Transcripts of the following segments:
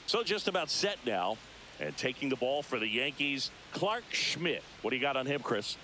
So just about set now. And taking the ball for the Yankees, Clark Schmidt. What do you got on him, Chris?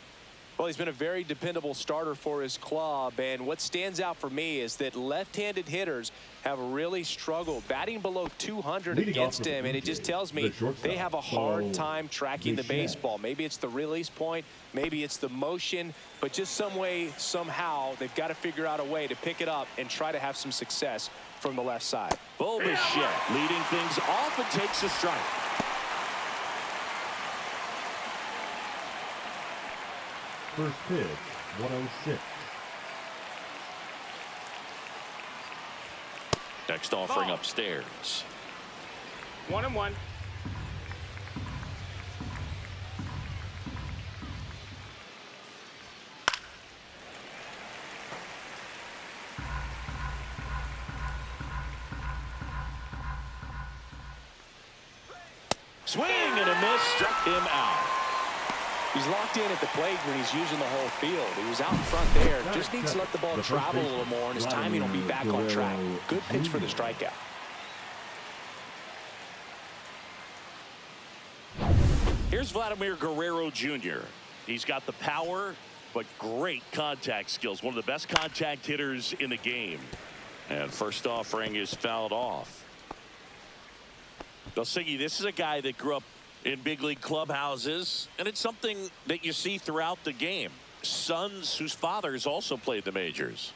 Well, he's been a very dependable starter for his club, and what stands out for me is that left-handed hitters have really struggled batting below 200 against him, and it just tells me they have a hard time tracking the baseball. Maybe it's the release point, maybe it's the motion, but just some way, somehow, they've got to figure out a way to pick it up and try to have some success from the left side. Mlb The Show leading things off and takes a strike. First pitch, 106. Next offering upstairs. 1-1. Swing and a miss, struck him out. He's locked in at the plate when he's using the whole field. He was out in front there. Just needs to let the ball travel a little more, and his timing will be back on track. Good pitch for the strikeout. Here's Vladimir Guerrero Jr. He's got the power, but great contact skills. One of the best contact hitters in the game. And first offering is fouled off. Siggy, this is a guy that grew up in big league clubhouses, and it's something that you see throughout the game. Sons whose fathers also played the majors.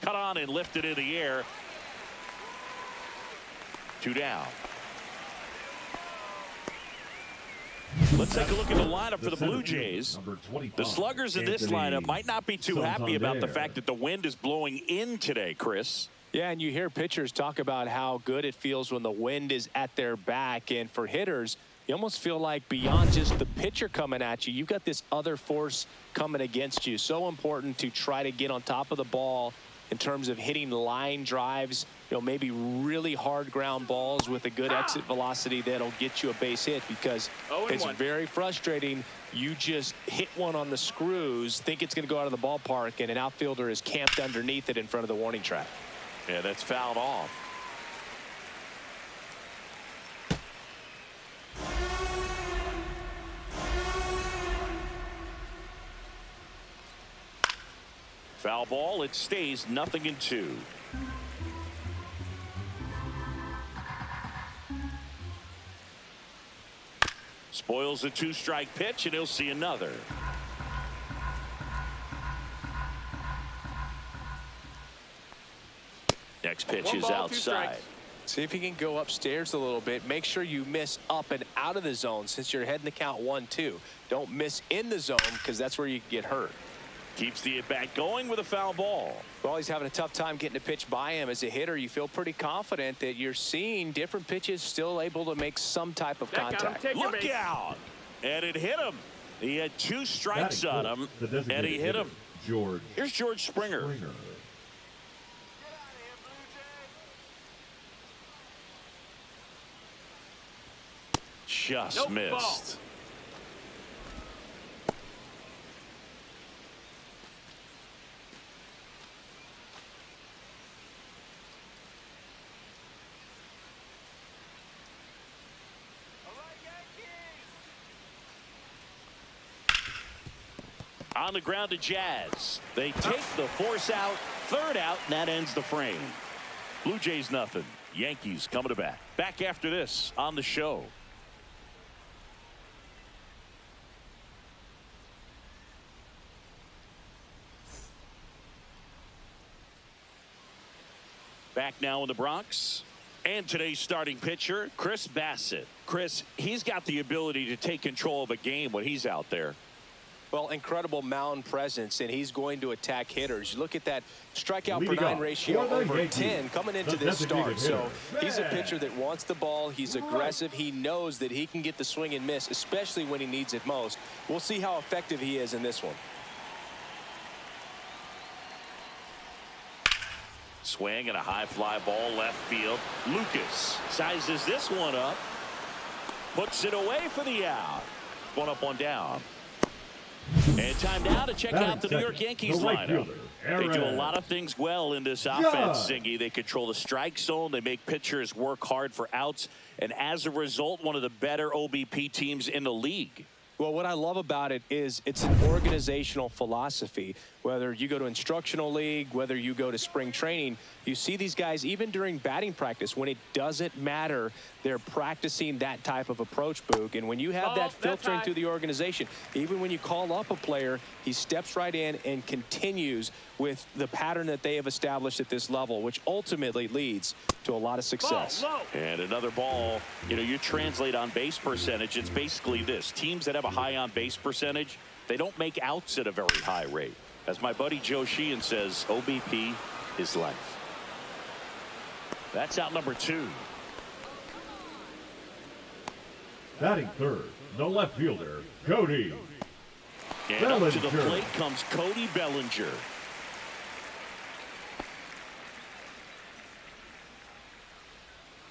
Cut on and lifted in the air. 2 down. Let's take a look at the lineup for the Blue Jays. The sluggers in this lineup might not be too happy about the fact that the wind is blowing in today, Chris. Yeah, and you hear pitchers talk about how good it feels when the wind is at their back. And for hitters, you almost feel like beyond just the pitcher coming at you, you've got this other force coming against you. So important to try to get on top of the ball in terms of hitting line drives, maybe really hard ground balls with a good exit velocity that'll get you a base hit, because it's very frustrating. You just hit one on the screws, think it's going to go out of the ballpark, and an outfielder is camped underneath it in front of the warning track. Yeah, that's fouled off. Foul ball. It stays 0-2. Spoils a 2-strike pitch, and he'll see another. Next pitch is outside. See if you can go upstairs a little bit. Make sure you miss up and out of the zone since you're heading the count 1-2. Don't miss in the zone, because that's where you get hurt. Keeps the at-bat going with a foul ball. Well, he's having a tough time getting a pitch by him. As a hitter, you feel pretty confident that you're seeing different pitches still able to make some type of contact. Look out! And it hit him. He had 2 strikes on him, and he hit him. Here's George Springer. Just missed. On the ground to Jazz. They take the force out, 3rd out, and that ends the frame. Blue Jays nothing. Yankees coming to bat. Back after this on the show. Back now in the Bronx. And today's starting pitcher, Chris Bassett. Chris, he's got the ability to take control of a game when he's out there. Well, incredible mound presence, and he's going to attack hitters. You look at that strikeout per 9 ratio over 10 coming into this start. So he's a pitcher that wants the ball. He's aggressive. He knows that he can get the swing and miss, especially when he needs it most. We'll see how effective he is in this one. Swing and a high fly ball left field. Lucas sizes this one up. Puts it away for the out. 1 up, 1 down. And time now to check out the New York Yankees lineup. They do a lot of things well in this offense, Singy. They control the strike zone. They make pitchers work hard for outs. And as a result, one of the better OBP teams in the league. Well, what I love about it is it's an organizational philosophy. Whether you go to instructional league, whether you go to spring training, you see these guys even during batting practice when it doesn't matter. They're practicing that type of approach, Boog. And when you have that filtering through the organization, even when you call up a player, he steps right in and continues with the pattern that they have established at this level, which ultimately leads to a lot of success. And another ball, you translate on base percentage. It's basically this. Teams that have a high on base percentage, they don't make outs at a very high rate. As my buddy Joe Sheehan says, OBP is life. That's out number 2. Batting third, the left fielder, Cody And up to the plate comes Cody Bellinger.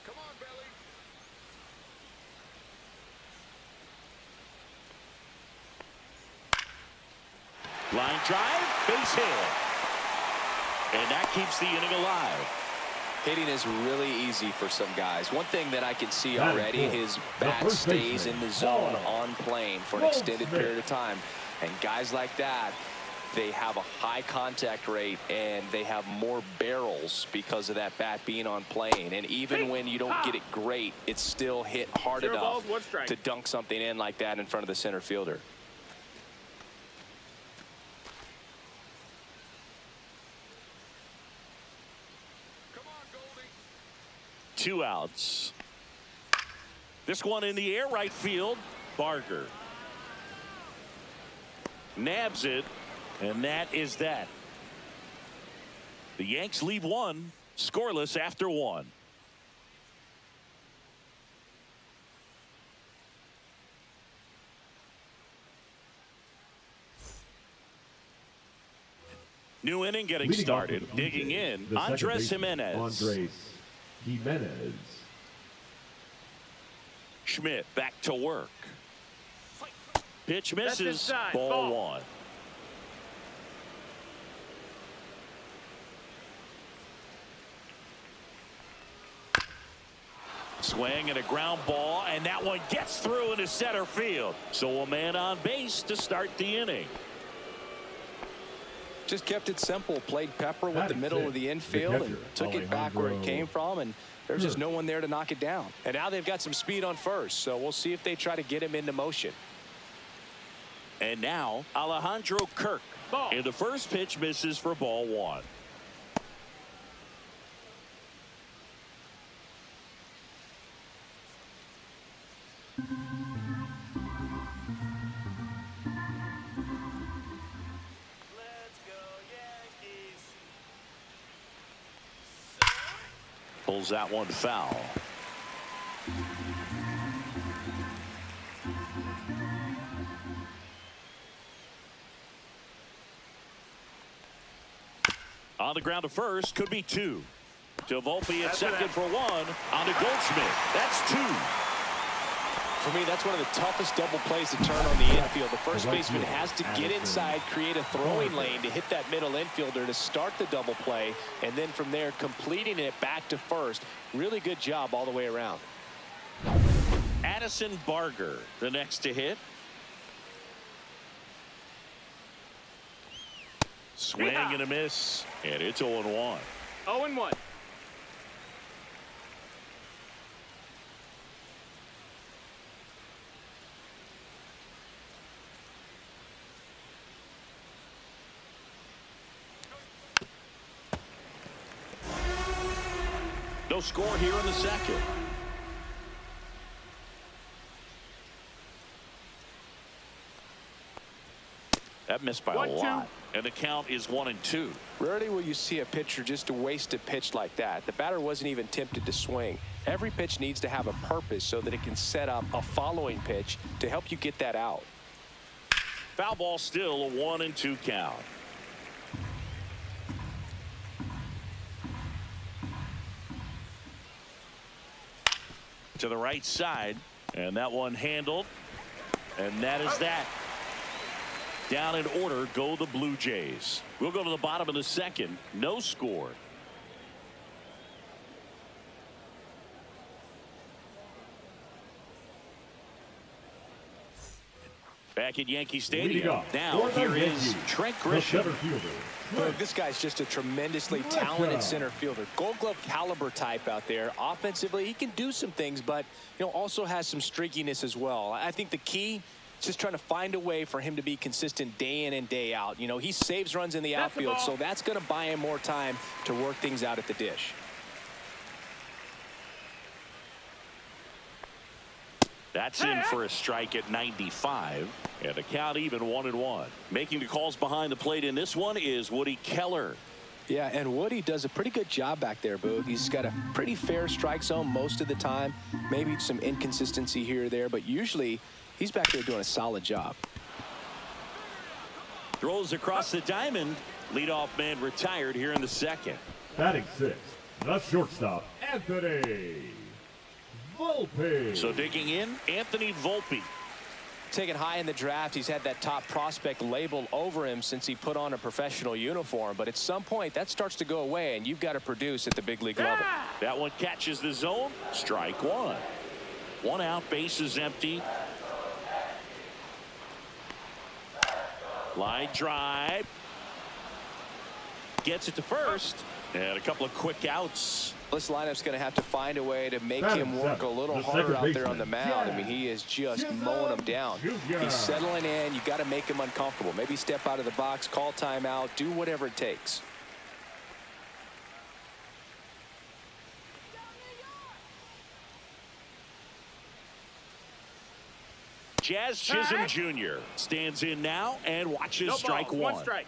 Come on, Belly. Line drive, base hit. And that keeps the inning alive. Hitting is really easy for some guys. One thing that I can see already, his bat stays in the zone on plane for an extended period of time. And guys like that, they have a high contact rate and they have more barrels because of that bat being on plane. And even when you don't get it great, it's still hit hard enough to dunk something in like that in front of the center fielder. Two outs. This one in the air, right field. Barger nabs it, and that is that. The Yanks leave one, scoreless after 1. New inning getting started. Digging in, Andres Jimenez. Schmidt back to work. Pitch misses. Ball 1. Swing and a ground ball, and that one gets through into center field. So a man on base to start the inning. Just kept it simple. Played pepper with the middle of the infield and took it back where it came from, and there's just no one there to knock it down. And now they've got some speed on first, so we'll see if they try to get him into motion. And now Alejandro Kirk. And the first pitch misses for ball 1. Pulls that one foul. On the ground to first, could be 2. To Volpe at second for 1. On to Goldschmidt. That's 2. For me, that's one of the toughest double plays to turn on the infield. The first baseman has to get inside, create a throwing lane to hit that middle infielder to start the double play, and then from there completing it back to first. Really good job all the way around. Addison Barger, the next to hit. Swing and a miss, and it's 0-1. 0-1. No score here in the second. That missed by a lot. And the count is 1-2. Rarely will you see a pitcher just waste a pitch like that. The batter wasn't even tempted to swing. Every pitch needs to have a purpose so that it can set up a following pitch to help you get that out. Foul ball, still a 1-2 count. To the right side, and that one handled, and that is that. Down in order go the Blue Jays. We'll go to the bottom of the second. No score. Back at Yankee Stadium. Now here is Trent Grisham. Look, this guy's just a tremendously talented center fielder. Gold Glove caliber type out there. Offensively, he can do some things, but also has some streakiness as well. I think the key is just trying to find a way for him to be consistent day in and day out. He saves runs in the outfield, so that's going to buy him more time to work things out at the dish. That's in for a strike at 95. And the count even 1-1. Making the calls behind the plate in this one is Woody Keller. Yeah, and Woody does a pretty good job back there, Boog. He's got a pretty fair strike zone most of the time. Maybe some inconsistency here or there, but usually he's back there doing a solid job. Throws across the diamond. Leadoff man retired here in the second. Batting 6, the shortstop, Anthony Volpe. So digging in, Anthony Volpe. Taken high in the draft, he's had that top prospect label over him since he put on a professional uniform. But at some point, that starts to go away, and you've got to produce at the big league level. That one catches the zone. Strike one. One out, base is empty. Line drive. Gets it to first. And a couple of quick outs. This lineup's going to have to find a way to make him work a little harder out there on the mound. I mean, he is just mowing him down. He's settling in. You got to make him uncomfortable. Maybe step out of the box, call timeout, do whatever it takes. Jazz Chisholm Jr. stands in now and watches strike one. One strike.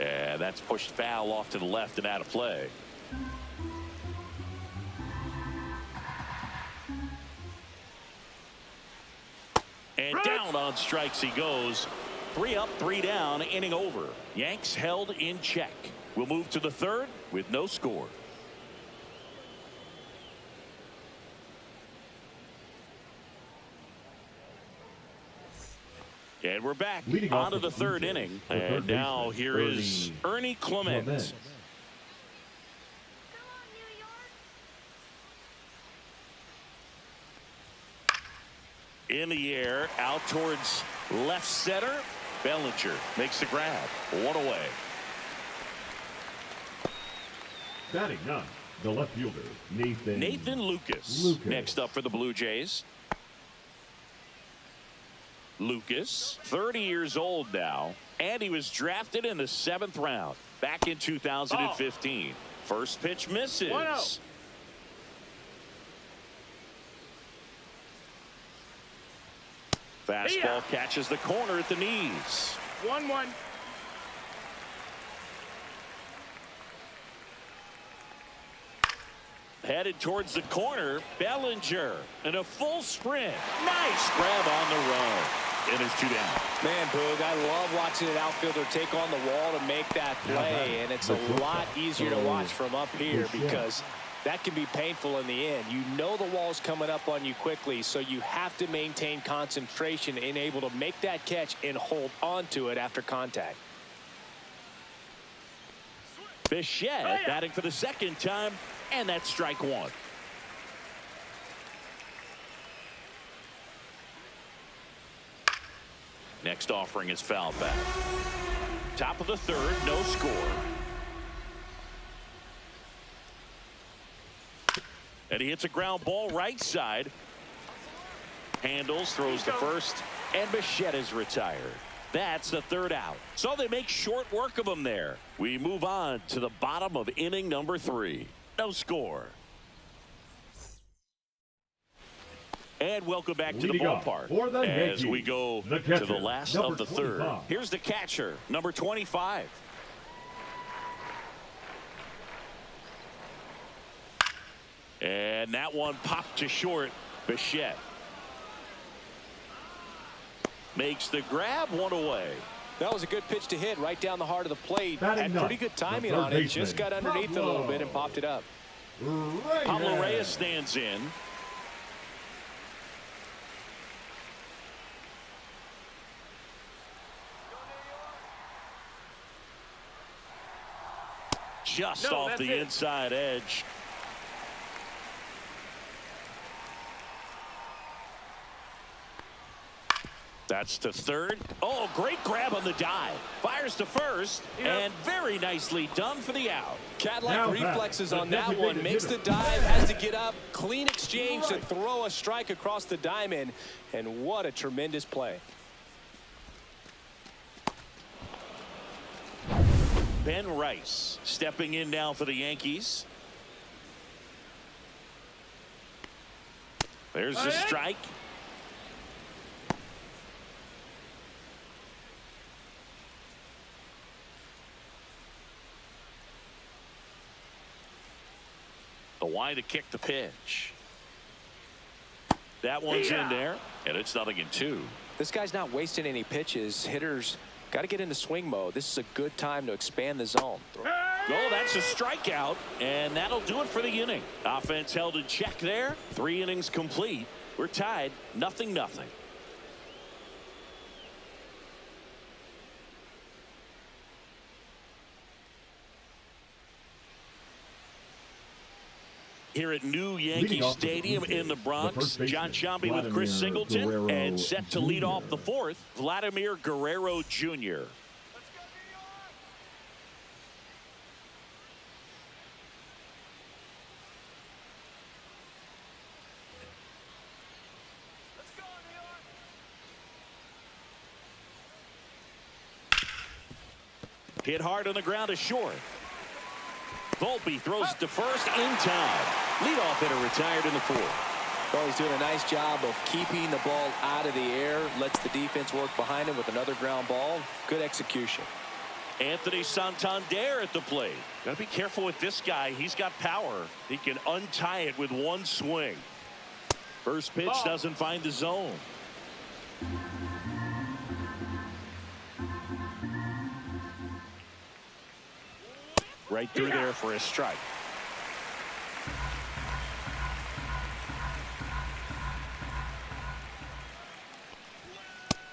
And that's pushed foul off to the left and out of play. And down on strikes he goes. 3 up, 3 down, inning over. Yanks held in check. We'll move to the third with no score. And we're back on to the third inning. And now here is Ernie Clement. In the air, out towards left center. Bellinger makes the grab. One away. Batting 9, the left fielder, Nathan Lucas. Next up for the Blue Jays. Lucas, 30 years old now, and he was drafted in the 7th round back in 2015. First pitch misses. 1-0. Fastball catches the corner at the knees. 1-1. Headed towards the corner, Bellinger in a full sprint. Nice grab on the run. It is 2 down. Man, Boog, I love watching an outfielder take on the wall to make that play, and it's a lot easier to watch from up here because that can be painful in the end. You know the wall's coming up on you quickly, so you have to maintain concentration and able to make that catch and hold on to it after contact. Bichette batting for the second time, and that's strike one. Next offering is fouled back. Top of the third, no score. And he hits a ground ball right side. Handles, throws to first, and Bichette is retired. That's the third out. So they make short work of him there. We move on to the bottom of inning number 3. No score. And welcome back to the ballpark as we go to the last of the third. Here's the catcher, number 25. And that one popped to short. Bichette makes the grab, one away. That was a good pitch to hit right down the heart of the plate. Had pretty good timing on it. Just got underneath it a little bit and popped it up. Pablo Reyes stands in. just off the inside edge. That's to third. Oh, great grab on the dive. Fires to first, and very nicely done for the out. Cat-like reflexes on that one. Makes the dive, has to get up. Clean exchange to throw a strike across the diamond. And what a tremendous play. Ben Rice stepping in now for the Yankees. There's the strike. The wide to kick the pitch. That one's in there, and it's 0-2. This guy's not wasting any pitches. Hitters got to get into swing mode. This is a good time to expand the zone. Oh, that's a strikeout, and that'll do it for the inning. Offense held in check there. 3 innings complete. We're tied 0-0. Here at new Yankee Stadium in the Bronx, John Sciambi with Chris Singleton, and set to lead off the fourth, Vladimir Guerrero Jr. Hit hard on the ground to short. Volpe throws it to first in time. Leadoff hitter retired in the fourth. Well, he's doing a nice job of keeping the ball out of the air. Lets the defense work behind him with another ground ball. Good execution. Anthony Santander at the plate. Got to be careful with this guy. He's got power. He can untie it with one swing. First pitch doesn't find the zone. Right through there for a strike.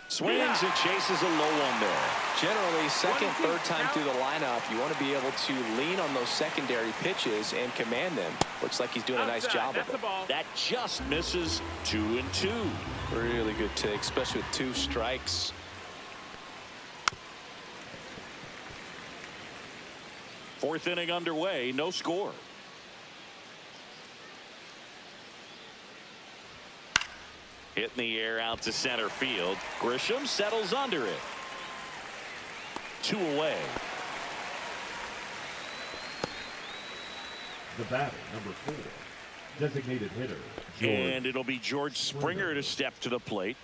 Swings and chases a low one there. Generally, second, third time through the lineup, you want to be able to lean on those secondary pitches and command them. Looks like he's doing a nice job of it. That just misses 2-2. Really good take, especially with 2 strikes. Fourth inning underway, no score. Hit in the air out to center field. Grisham settles under it. 2 away. The batter, number 4, designated hitter, George. And it'll be George Springer to step to the plate.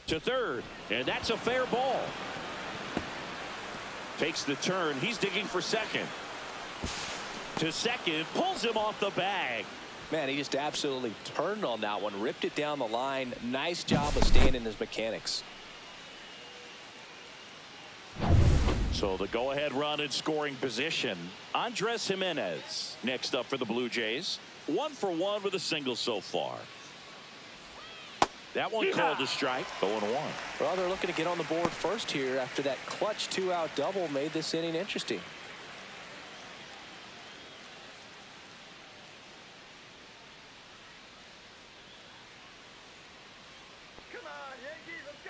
To third, and that's a fair ball. Takes the turn. He's digging for second. To second, pulls him off the bag. Man, he just absolutely turned on that one, ripped it down the line. Nice job of staying in his mechanics. So the go-ahead run in scoring position. Andres Jimenez next up for the Blue Jays. 1 for 1 with a single so far. That one called a strike. 0-1. Well, they're looking to get on the board first here after that clutch 2-out double made this inning interesting. Come on, Yankees, let's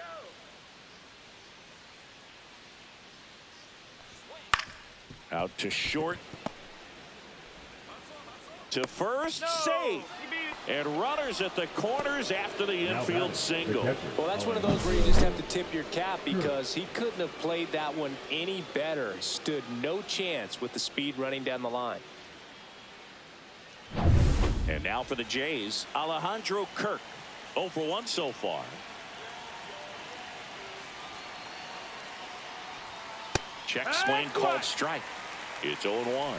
go. Out to short. To first, safe. And runners at the corners after the infield single. Well, that's one of those where you just have to tip your cap because he couldn't have played that one any better. Stood no chance with the speed running down the line. And now for the Jays, Alejandro Kirk. 0 for 1 so far. Check swing called strike. It's 0-1.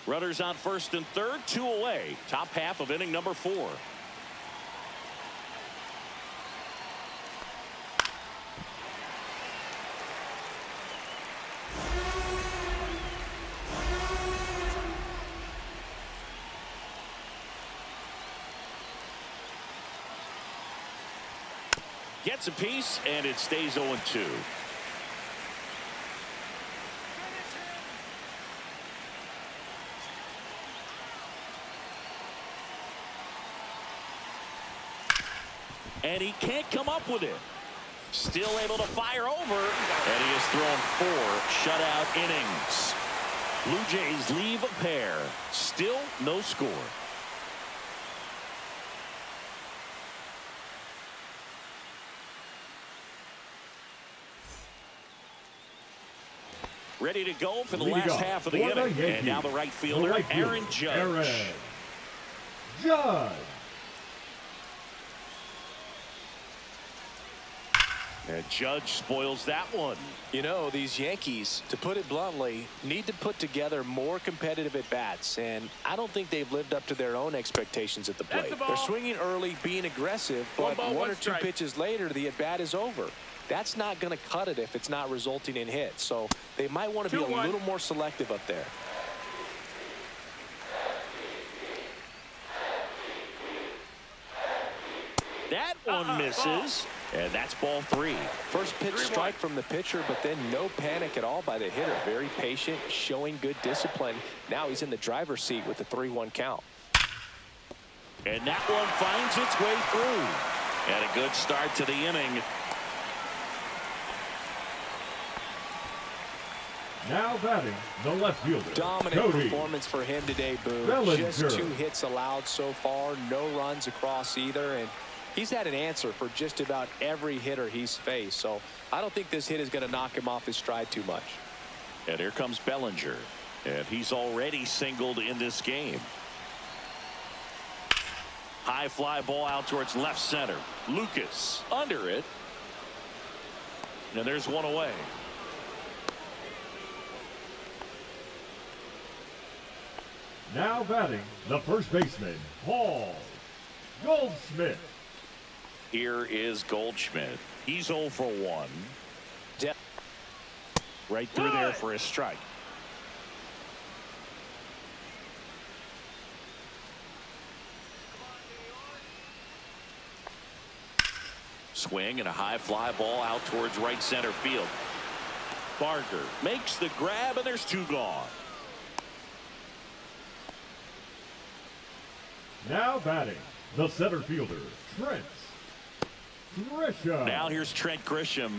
Runners on first and third, 2 away. Top half of inning number 4. Gets a piece, and it stays 0-2. And he can't come up with it. Still able to fire over, and he has thrown 4 shutout innings. Blue Jays leave a pair. Still no score. Ready to go for the last half of the inning. And now the right fielder, Aaron Judge. And Judge spoils that one. You know, these Yankees, to put it bluntly, need to put together more competitive at-bats, and I don't think they've lived up to their own expectations at the plate. They're swinging early, being aggressive, but one or two pitches later, the at-bat is over. That's not going to cut it if it's not resulting in hits, so they might want to be a little more selective up there. That one misses, and that's ball 3. First pitch strike from the pitcher, but then no panic at all by the hitter. Very patient, showing good discipline. Now he's in the driver's seat with the 3-1 count. And that one finds its way through. And a good start to the inning. Now batting, the left fielder. Dominant performance for him today, Boone. Just 2 hits allowed so far, no runs across either, and he's had an answer for just about every hitter he's faced, so I don't think this hit is going to knock him off his stride too much. And here comes Bellinger, and he's already singled in this game. High fly ball out towards left center. Lucas under it, and there's one away. Now batting, the first baseman, Paul Goldschmidt. Here is Goldschmidt. He's 0 for 1. Right through there for a strike. Swing and a high fly ball out towards right center field. Barker makes the grab, and there's 2 gone. Now batting, the center fielder, Trent Grisham. Now here's Trent Grisham.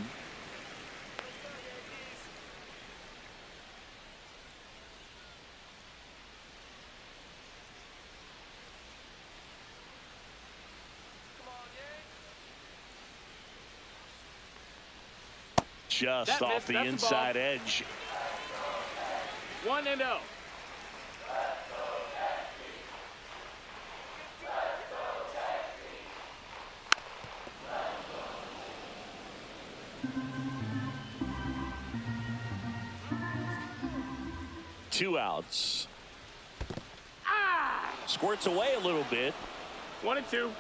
Just off the inside edge. 1-0. Two outs. Squirts away a little bit. 1-2.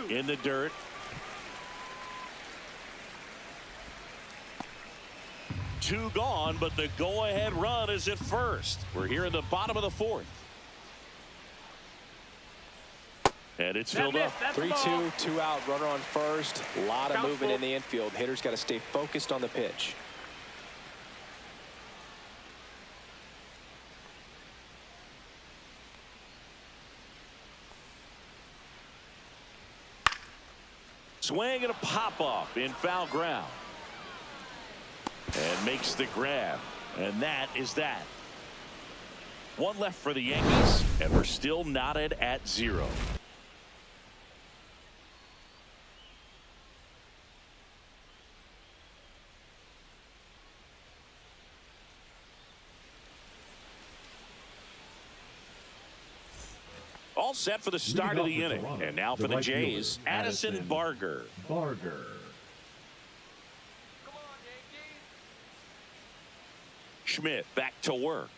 In the dirt. Two gone, but the go-ahead run is at first. We're here in the bottom of the 4th. And it's filled up. 3-2, 2 out, runner on first. A lot of movement in the infield. Hitter's got to stay focused on the pitch. Swing and a pop-up in foul ground. And makes the grab. And that is that. 1 left for the Yankees, and we're still knotted at 0. All set for the start of the inning. And now for the Jays, Addison Barger. Schmidt back to work.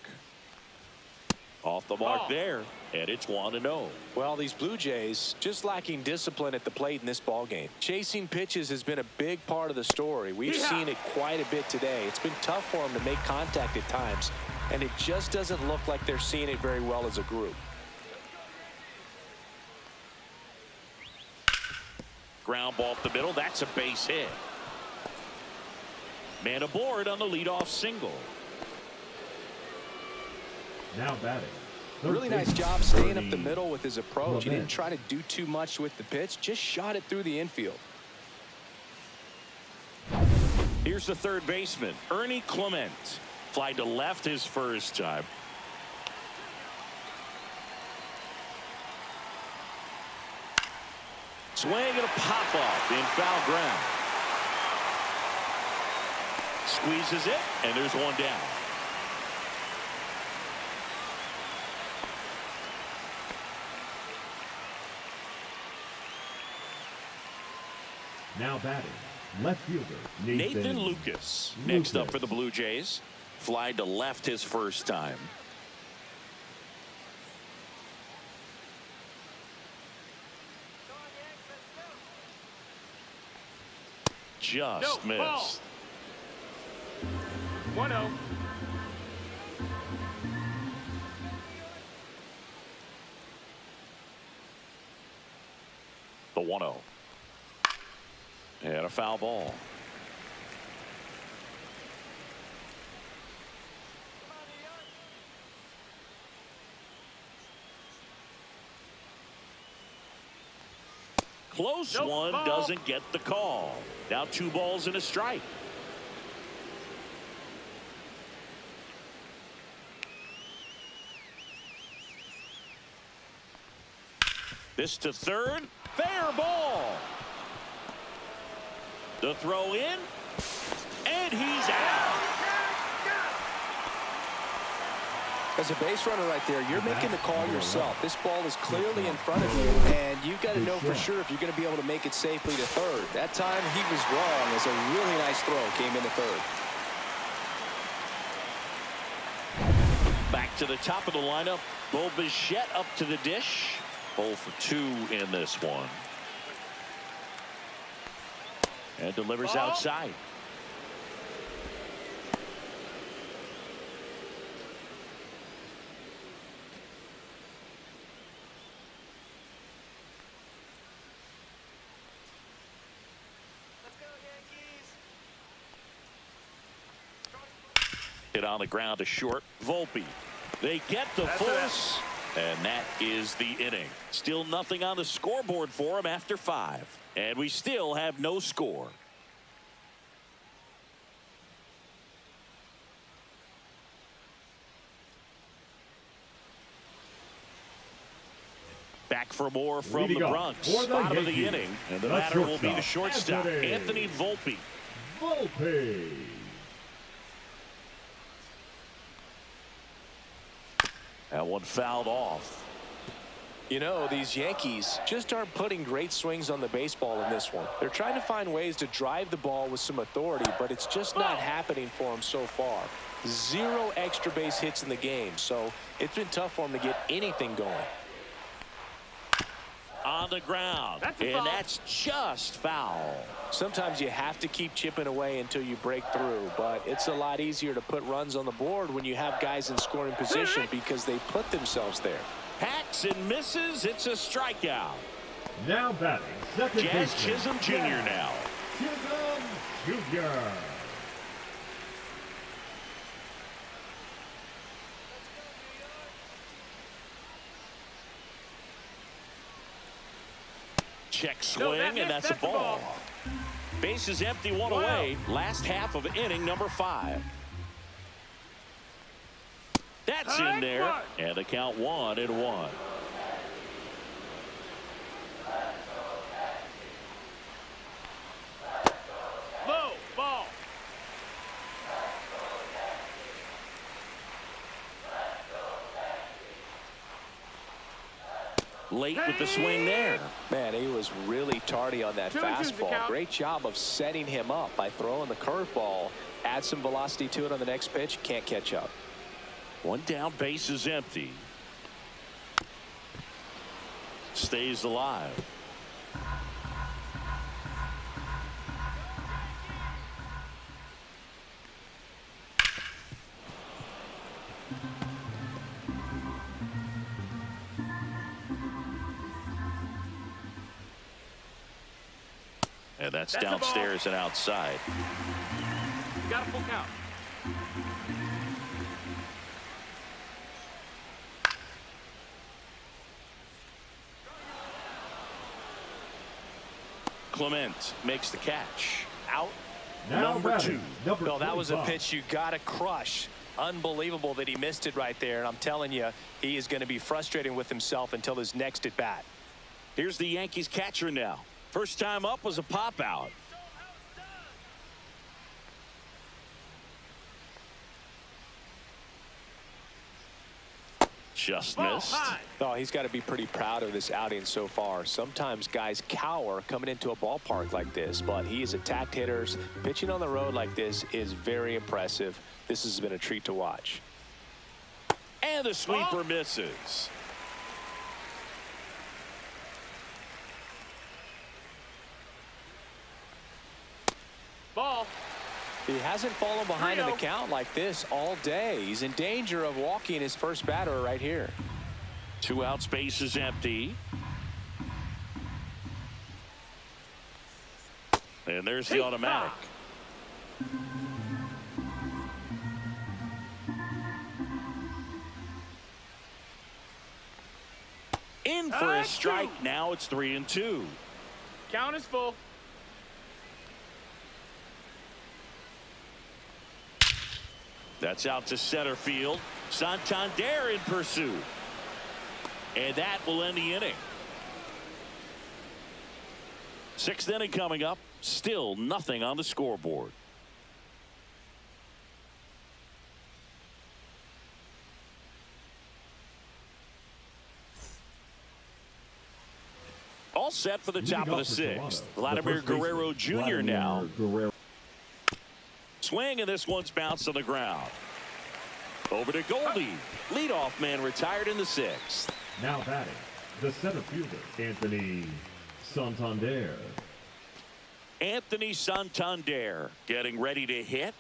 Off the mark there, and it's 1-0. Well, these Blue Jays just lacking discipline at the plate in this ballgame. Chasing pitches has been a big part of the story. We've seen it quite a bit today. It's been tough for them to make contact at times. and it just doesn't look like they're seeing it very well as a group. Ground ball up the middle. That's a base hit. Man aboard on the leadoff single. Now batting. Really nice job staying up the middle with his approach. He didn't try to do too much with the pitch, just shot it through the infield. Here's the third baseman, Ernie Clement. Fly to left his first time. Swing and a pop up in foul ground. Squeezes it, and there's one down. Now batting. Left fielder Nathan Lucas. Next up for the Blue Jays. Fly to left his first time. Just missed. 1-0. The 1-0. And a foul ball. Close one, doesn't get the call. Now 2 balls and a strike. This to third. Fair ball. The throw in. And he's out. As a base runner right there, you're making the call yourself. This ball is clearly in front of you, and you've got to know for sure if you're going to be able to make it safely to third. That time he was wrong as a really nice throw came into third. Back to the top of the lineup. Bo Bichette up to the dish. 0 for 2 in this one. And delivers outside. Let's go, Yankees. Hit on the ground to short. Volpe. They get the force. And that is the inning. Still nothing on the scoreboard for him after 5. And we still have no score. Back for more from the Bronx. Bottom of the inning. And the batter will be the shortstop, Anthony Volpe. Volpe. That one fouled off. You know, these Yankees just aren't putting great swings on the baseball in this one. They're trying to find ways to drive the ball with some authority, but it's just not happening for them so far. 0 extra base hits in the game, so it's been tough for them to get anything going. On the ground, and that's just foul. Sometimes you have to keep chipping away until you break through, but it's a lot easier to put runs on the board when you have guys in scoring position because they put themselves there. Hacks and misses. It's a strikeout. Now batting. Second Jazz baseman. Chisholm Jr. now. Chisholm Jr. Check swing, and that's a ball. Base is empty, 1 away. Last half of inning number 5. That's in there, and the count 1-1. Low ball. Late with the swing there. Man, he was really tardy on that fastball. Great job of setting him up by throwing the curveball. Add some velocity to it on the next pitch. Can't catch up. 1 down, base is empty. Stays alive. And that's That's a ball. downstairs and outside. You got a full count. Clement makes the catch. Out. Now Number batting, 2. number Well, that was a 25. pitch you got to crush. Unbelievable that he missed it right there. And I'm telling you, he is going to be frustrated with himself until his next at bat. Here's the Yankees catcher now. First time up was a pop out. Just Ball missed. high. Oh, he's got to be pretty proud of this outing so far. Sometimes guys cower coming into a ballpark like this, but he has attacked hitters. Pitching on the road like this is very impressive. This has been a treat to watch. And the sweeper misses. Ball. He hasn't fallen behind in the 3-0. count like this all day. He's in danger of walking his first batter right here. 2 out, space is empty. And there's the automatic. In for a strike. Now it's 3-2. Count is full. That's out to center field. Santander in pursuit. And that will end the inning. 6th inning coming up. Still nothing on the scoreboard. All set for the top of the 6th. Vladimir Guerrero Jr. now. Swing, and this one's bounced on the ground. Over to Goldie. Leadoff man retired in the 6th. Now batting, the center fielder, Anthony Santander. Anthony Santander getting ready to hit.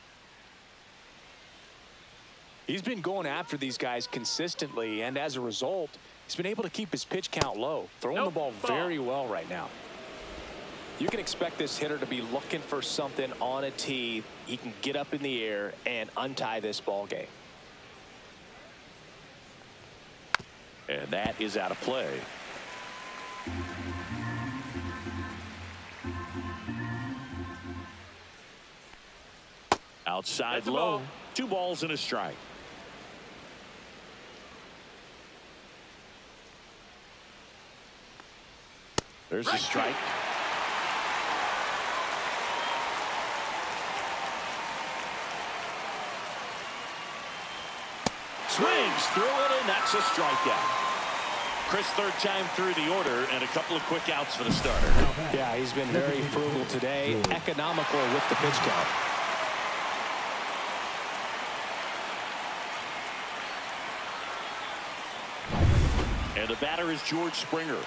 He's been going after these guys consistently, and as a result, he's been able to keep his pitch count low, throwing the ball very well right now. You can expect this hitter to be looking for something on a tee. He can get up in the air and untie this ball game. And that is out of play. Outside That's a low. ball. 2 balls and a strike. There's a strike. Swings through it, and that's a strikeout. Chris, 3rd time through the order, and a couple of quick outs for the starter. Yeah, he's been very frugal today, economical with the pitch count. And the batter is George Springer.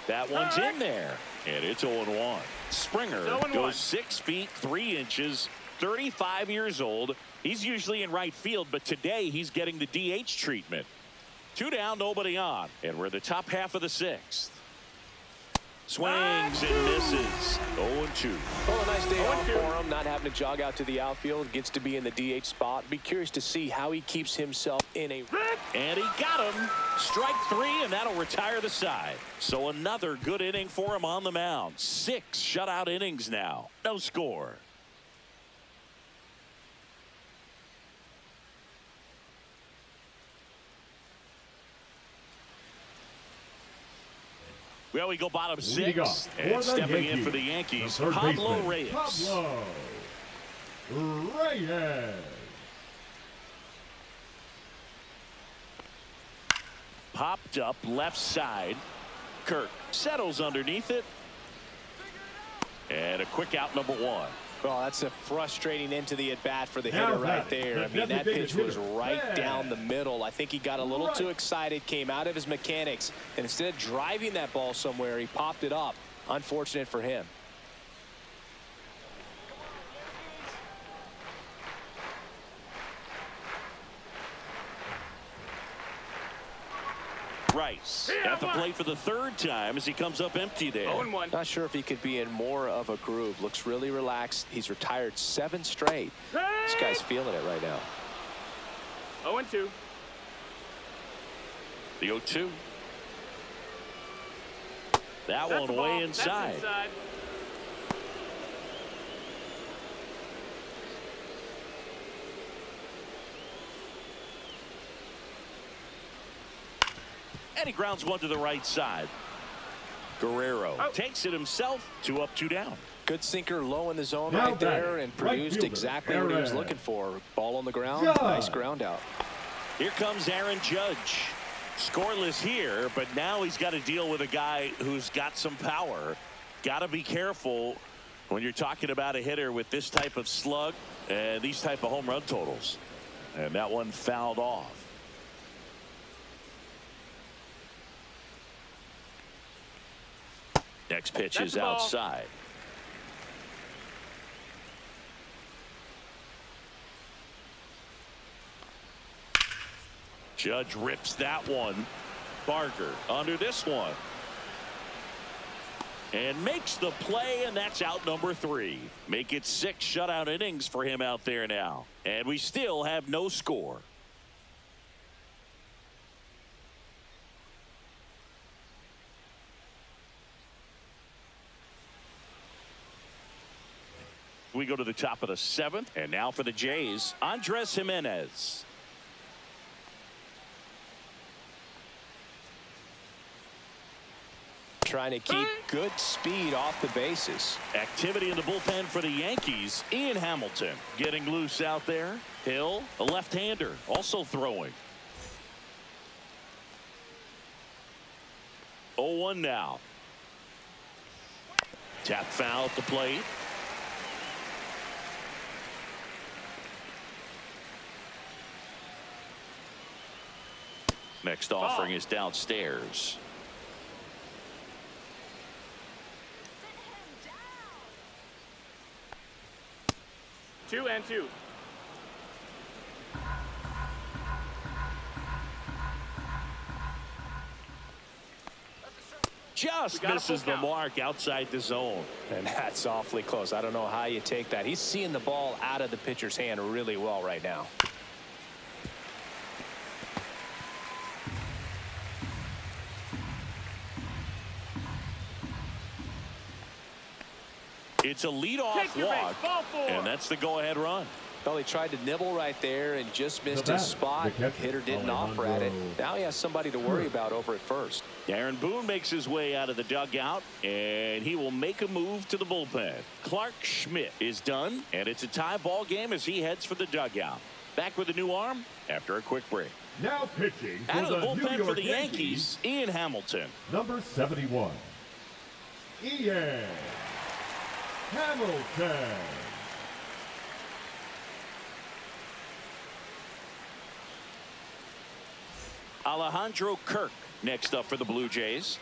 That one's in there, and it's 0-1. Springer 0-1. goes 6 feet 3 inches, 35 years old. He's usually in right field, but today he's getting the DH treatment. 2 down, nobody on, and we're in the top half of the 6th. Swings and misses. 0-2. Well, a nice day off for him, not having to jog out to the outfield. Gets to be in the DH spot. Be curious to see how he keeps himself in a... And he got him. Strike 3, and that'll retire the side. So another good inning for him on the mound. 6 shutout innings now. No score. Well, we go bottom Leading 6. off for And the stepping in Yankees, for the Yankees, the third Pablo baseman, Reyes. Pablo Reyes. Popped up left side. Kirk settles underneath it. And a quick out, number 1. Well, that's a frustrating end to the at-bat for the Now hitter right batting, there. the I mean, that designated pitch was hitter, right Reyes. down the middle. I think he got a little too excited, came out of his mechanics, and instead of driving that ball somewhere, he popped it up. Unfortunate for him. Rice at the plate for the third time as he comes up empty there. 0-1. Not sure if he could be in more of a groove. Looks really relaxed. He's retired 7 straight. This guy's feeling it right now. 0-2. The 0-2. That That's one the ball. way inside. That's inside. And he grounds one to the right side. Guerrero takes it himself. 2 up, 2 down. Good sinker low in the zone Now right there batting, and right produced fielder, exactly what he was Aaron. looking for. Ball on the ground. Judge. Nice ground out. Here comes Aaron Judge. Scoreless here, but now he's got to deal with a guy who's got some power. Got to be careful when you're talking about a hitter with this type of slug and these type of home run totals. And that one fouled off. Next pitch That's is the ball. outside. Judge rips that one. Barker under this one. And makes the play, and that's out number 3. Make it 6 shutout innings for him out there now. And we still have no score. We go to the top of the 7th, and now for the Jays, Andres Jimenez. Trying to keep good speed off the bases. Activity in the bullpen for the Yankees. Ian Hamilton getting loose out there. Hill, a left-hander, also throwing. 0-1 now. Tap foul at the plate. Next offering is downstairs. Two and two. Just got a misses full the count. mark outside the zone. And that's awfully close. I don't know how you take that. He's seeing the ball out of the pitcher's hand really well right now. It's a leadoff Take your base, walk, ball 4. and that's the go-ahead run. Well, he tried to nibble right there and just missed The his bat, spot. the catcher, Hitter didn't offer at it. Alejandro. Now he has somebody to worry about over at first. Darren Boone makes his way out of the dugout, and he will make a move to the bullpen. Clark Schmidt is done, and it's a tie ball game as he heads for the dugout. Back with a new arm after a quick break. Now pitching for Out of the New bullpen York for the Yankees, Ian Hamilton. number 71, Ian Hamilton. Alejandro Kirk next up for the Blue Jays.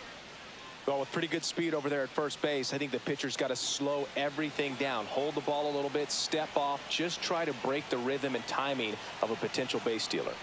Well, with pretty good speed over there at first base, I think the pitcher's got to slow everything down. Hold the ball a little bit, step off, just try to break the rhythm and timing of a potential base stealer.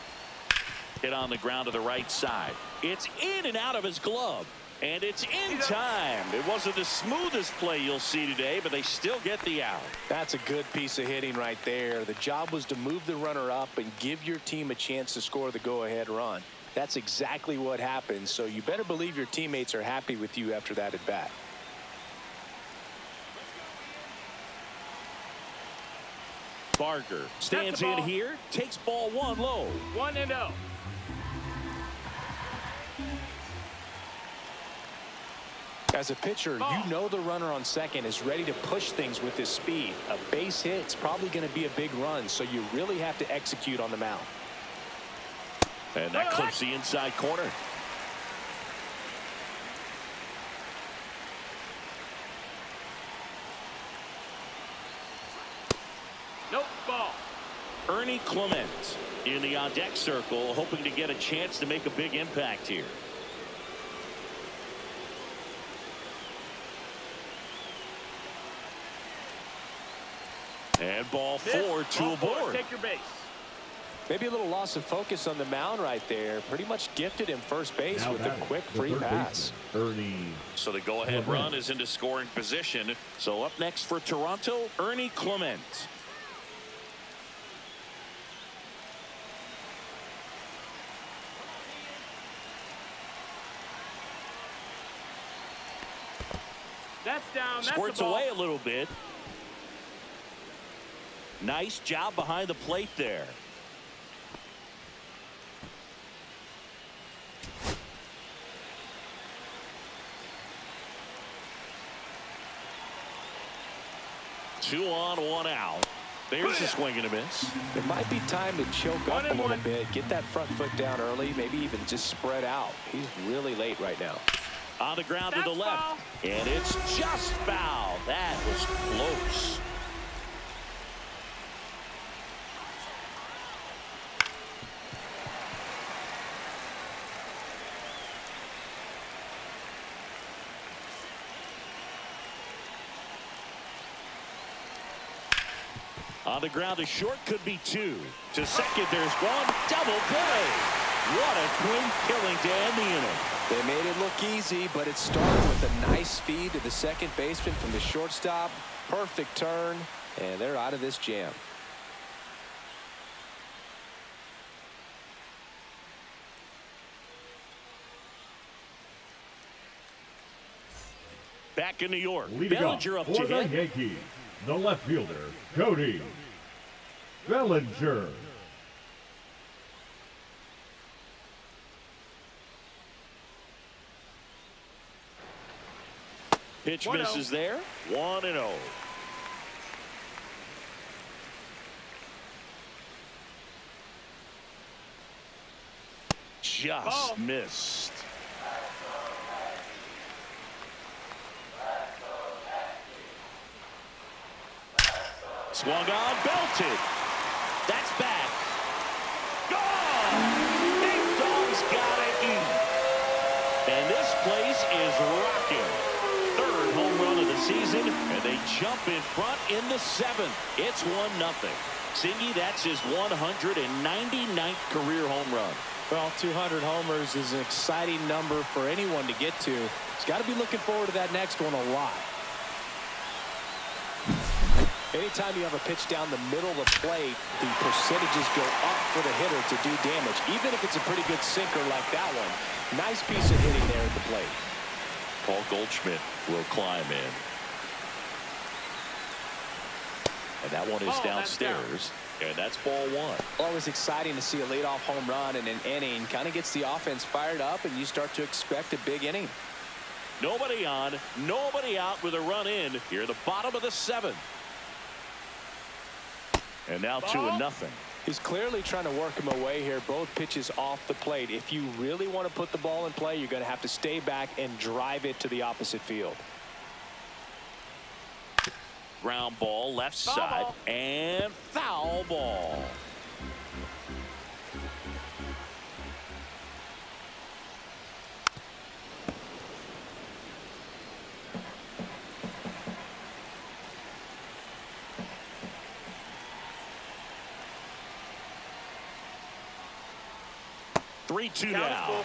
Hit on the ground to the right side. It's in and out of his glove. And it's in time. It wasn't the smoothest play you'll see today, but they still get the out. That's a good piece of hitting right there. The job was to move the runner up and give your team a chance to score the go-ahead run. That's exactly what happened, so you better believe your teammates are happy with you after that at bat. Barker stands in here, takes ball 1 low. 1-0. As a pitcher, you know the runner on second is ready to push things with his speed. A base hit's probably going to be a big run, so you really have to execute on the mound. And that clips the inside corner. Nope, ball. Ernie Clement in the on-deck circle, hoping to get a chance to make a big impact here. And ball 4, 2 Ball 4, aboard. take your base. Maybe a little loss of focus on the mound right there. Pretty much gifted him first base Now with a quick free pass. Ernie. So the go-ahead run is into scoring position. So up next for Toronto, Ernie Clement. That's down. That's Squirts the ball. away a little bit. Nice job behind the plate there. Two on, one out. There's a swing and a miss. It might be time to choke up a little bit, get that front foot down early, maybe even just spread out. He's really late right now. On the ground to the left. And it's just foul. That was close. On the ground to short, could be two. To second, there's one. Double play. What a quick killing to end the inning. They made it look easy, but it started with a nice feed to the second baseman from the shortstop. Perfect turn, and they're out of this jam. Back in New York. Leading off Bellinger up for to the hit. Yankees, the left fielder, Cody Bellinger. Pitch 1-0. misses there. 1-0. Just Ball. missed. Swung on, belted. That's back. Gone! Big Dog's got to eat. And this place is rocking. Third home run of the season, and they jump in front in the seventh. It's 1-0. Singy, that's his 199th career home run. Well, 200 homers is an exciting number for anyone to get to. He's got to be looking forward to that next one a lot. Anytime you have a pitch down the middle of the plate, the percentages go up for the hitter to do damage, even if it's a pretty good sinker like that one. Nice piece of hitting there at the plate. Paul Goldschmidt will climb in. And that one is Oh, that's downstairs. And that's ball one. Always exciting to see a leadoff home run in an inning. Kind of gets the offense fired up, and you start to expect a big inning. Nobody on, nobody out with a run in here at the bottom of the seventh. And now 2-0. He's clearly trying to work him away here. Both pitches off the plate. If you really want to put the ball in play, you're going to have to stay back and drive it to the opposite field. Ground ball, left Foul side, ball. and foul ball. Three-two Count is now. full.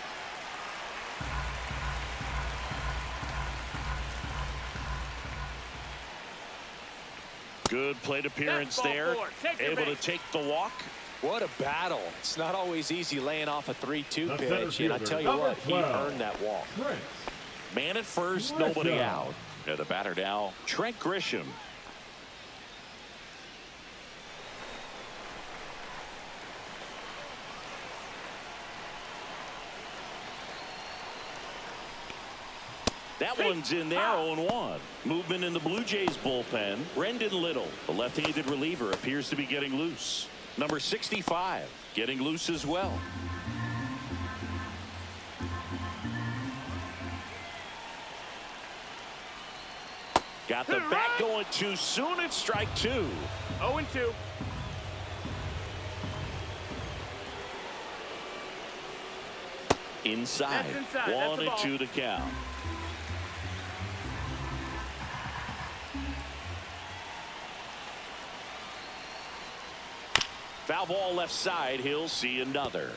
Good plate appearance That's ball there. four. Take your Able to base. take the walk. What a battle. It's not always easy laying off a 3-2 The pitch, center and I fielder, tell you number what, he 12. earned that walk. Trent Man at first, Grisham. nobody out. And the batter now, Trent Grisham. That one's in there, 0-1. Movement in the Blue Jays bullpen. Brendan Little, the left-handed reliever, appears to be getting loose. Number 65, getting loose as well. Got the bat going too soon. It's strike two. 0-2. Inside. That's inside. That's 1 the and ball. 2 to count. Foul Foul ball left side. He'll see another.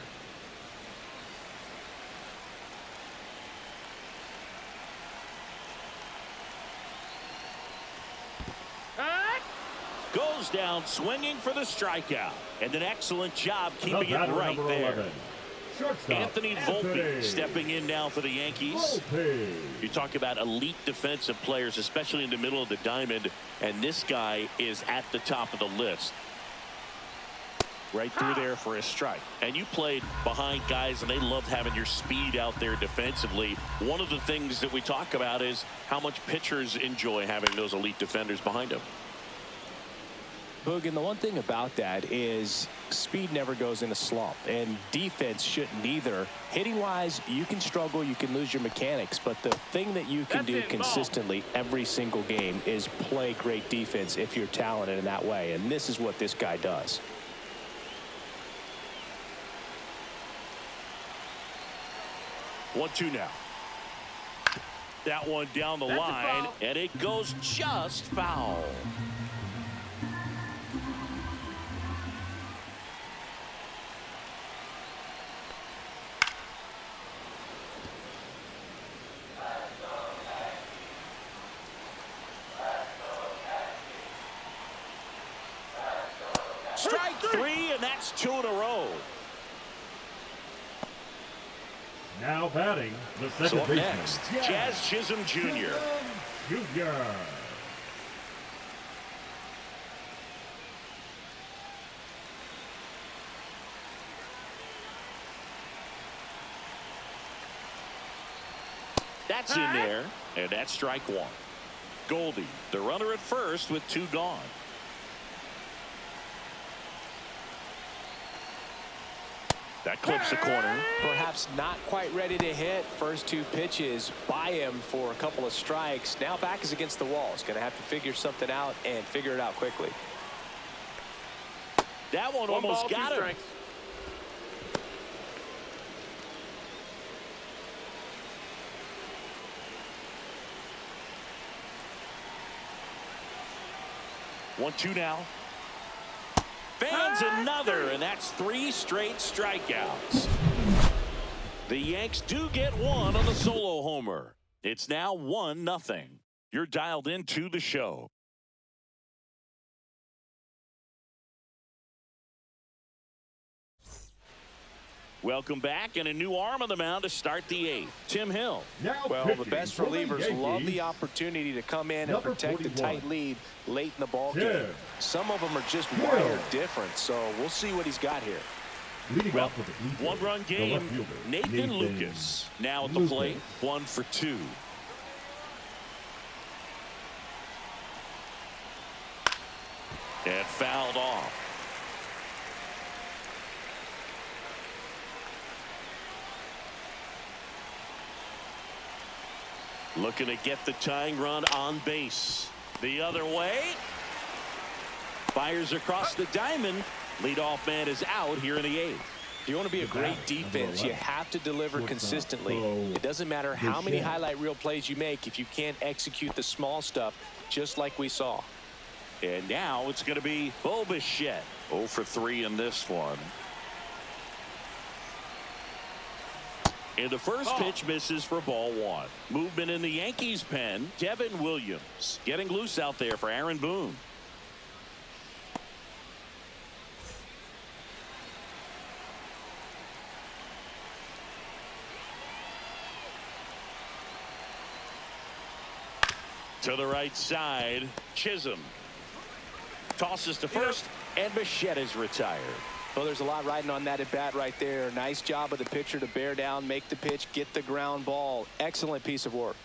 Goes down swinging for the strikeout. And an excellent job keeping it right there. Anthony Volpe stepping in now for the Yankees. You talk about elite defensive players, especially in the middle of the diamond, and this guy is at the top of the list. Right through there for a strike. And you played behind guys, and they loved having your speed out there defensively. One of the things that we talk about is how much pitchers enjoy having those elite defenders behind them. Boog, and the one thing about that is speed never goes in a slump, and defense shouldn't either. Hitting wise, you can struggle, you can lose your mechanics, but the thing that you can do consistently every single game is play great defense if you're talented in that way, and this is what this guy does. One-two now. That one down the line, and it goes just foul. Strike three, and that's 2 in a row. Now batting the second So up baseman. next, Jazz Chisholm Jr. That's in there, and that's strike one. Goldie, the runner at first with 2 gone. That clips the corner. Perhaps not quite ready to hit. First 2 pitches by him for a couple of strikes. Now back is against the wall. He's going to have to figure something out and figure it out quickly. That one almost got him. Strikes. One-two now. Fans another, and that's 3 straight strikeouts. The Yanks do get one on the solo homer. It's now 1-0. You're dialed into the show. Welcome back, and a new arm on the mound to start the 8th. Tim Hill. Well, the best relievers love the opportunity to come in and protect a tight lead late in the ball game. Some of them are just wired different, so we'll see what he's got here. Well, 1-run game. Nathan Lucas now at the plate. 1 for 2. And fouled off. Looking to get the tying run on base. The other way. Fires across the diamond. Leadoff man is out here in the 8th. If you want to be a great defense, you have to deliver consistently. It doesn't matter how many highlight reel plays you make if you can't execute the small stuff, just like we saw. And now it's going to be Bichette. 0 for 3 in this one. And the first pitch misses for ball 1. Movement in the Yankees pen. Devin Williams getting loose out there for Aaron Boone. To the right side, Chisholm tosses to first, and Bichette is retired. Well, there's a lot riding on that at bat right there. Nice job of the pitcher to bear down, make the pitch, get the ground ball. Excellent piece of work.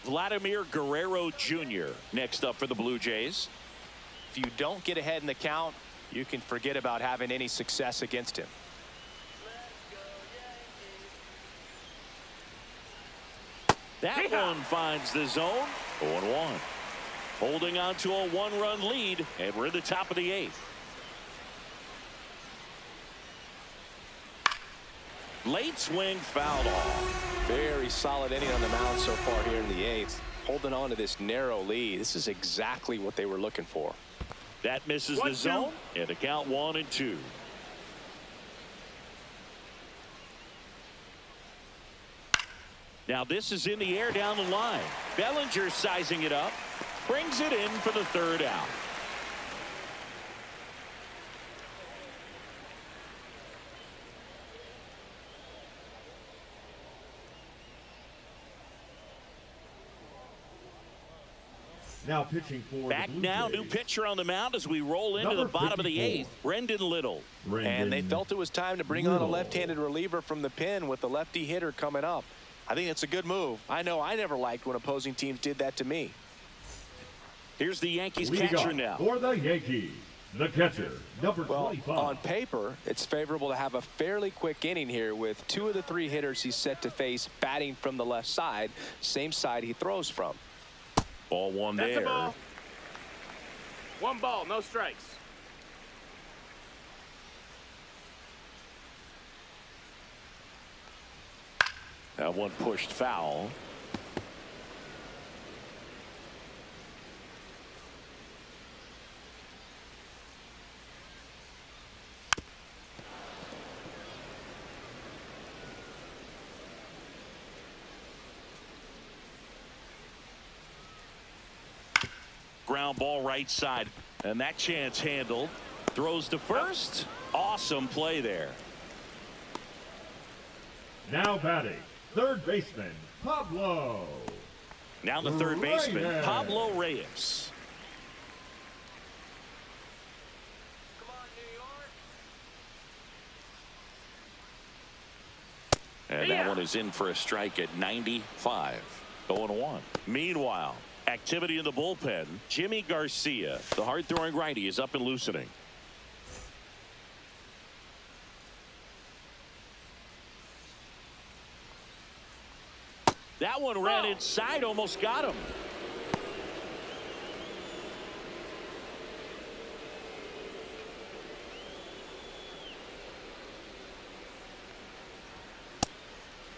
Vladimir Guerrero Jr. next up for the Blue Jays. If you don't get ahead in the count, you can forget about having any success against him. That one finds the zone. 0-1. Holding on to a 1-run lead, and we're in the top of the 8th. Late swing fouled off. Very solid inning on the mound so far here in the 8th. Holding on to this narrow lead. This is exactly what they were looking for. That misses the zone, and a count 1-2. Now this is in the air down the line. Bellinger sizing it up. Brings it in for the third out. Now pitching for back the Blue now, Jays. new pitcher on the mound as we roll into the bottom of the 8th. Brendan Little. And they felt it was time to bring on a left-handed reliever from the pen with the lefty hitter coming up. I think it's a good move. I know I never liked when opposing teams did that to me. Here's the Yankees Leading catcher off now. for the Yankees, the catcher, number Well, 25. on paper, it's favorable to have a fairly quick inning here with 2 of the 3 hitters he's set to face batting from the left side, same side he throws from. Ball one That's there. a ball. 1 ball, no strikes. That one pushed foul. Ground ball right side, and that chance handled. Throws to first. Awesome play there. Now batting, third baseman, Pablo. Now the third baseman, Reyes. Pablo Reyes. Come on, New York. And that one is in for a strike at 95. 0-1. Meanwhile, activity in the bullpen. Jimmy Garcia, the hard-throwing righty, is up and loosening. That one ran inside, almost got him.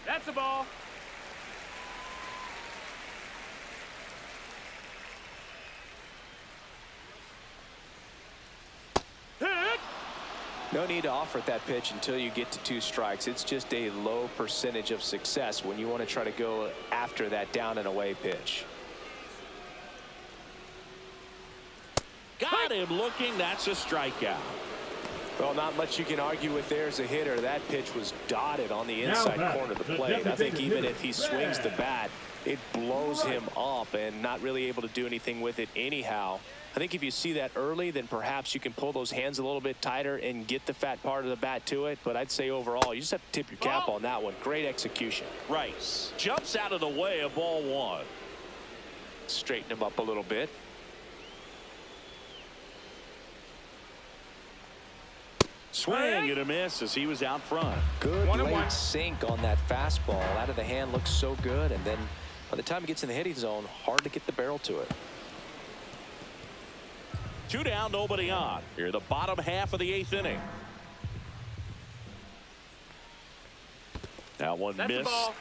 That's a ball. Hit. No need to offer at that pitch until you get to 2 strikes. It's just a low percentage of success when you want to try to go after that down and away pitch. Got him looking. That's a strikeout. Well, not much you can argue with there as a hitter. That pitch was dotted on the inside corner of the plate. I think even if he swings the bat, it blows him up and not really able to do anything with it anyhow. I think if you see that early, then perhaps you can pull those hands a little bit tighter and get the fat part of the bat to it. But I'd say overall, you just have to tip your cap on that one. Great execution. Rice jumps out of the way of ball 1. Straighten him up a little bit. Swing and a miss as he was out front. Good 1-1. late sink on that fastball. Out of the hand looks so good. And then by the time it gets in the hitting zone, hard to get the barrel to it. 2 down, nobody on. Here, the bottom half of the 8th inning. That one That's a missed. ball.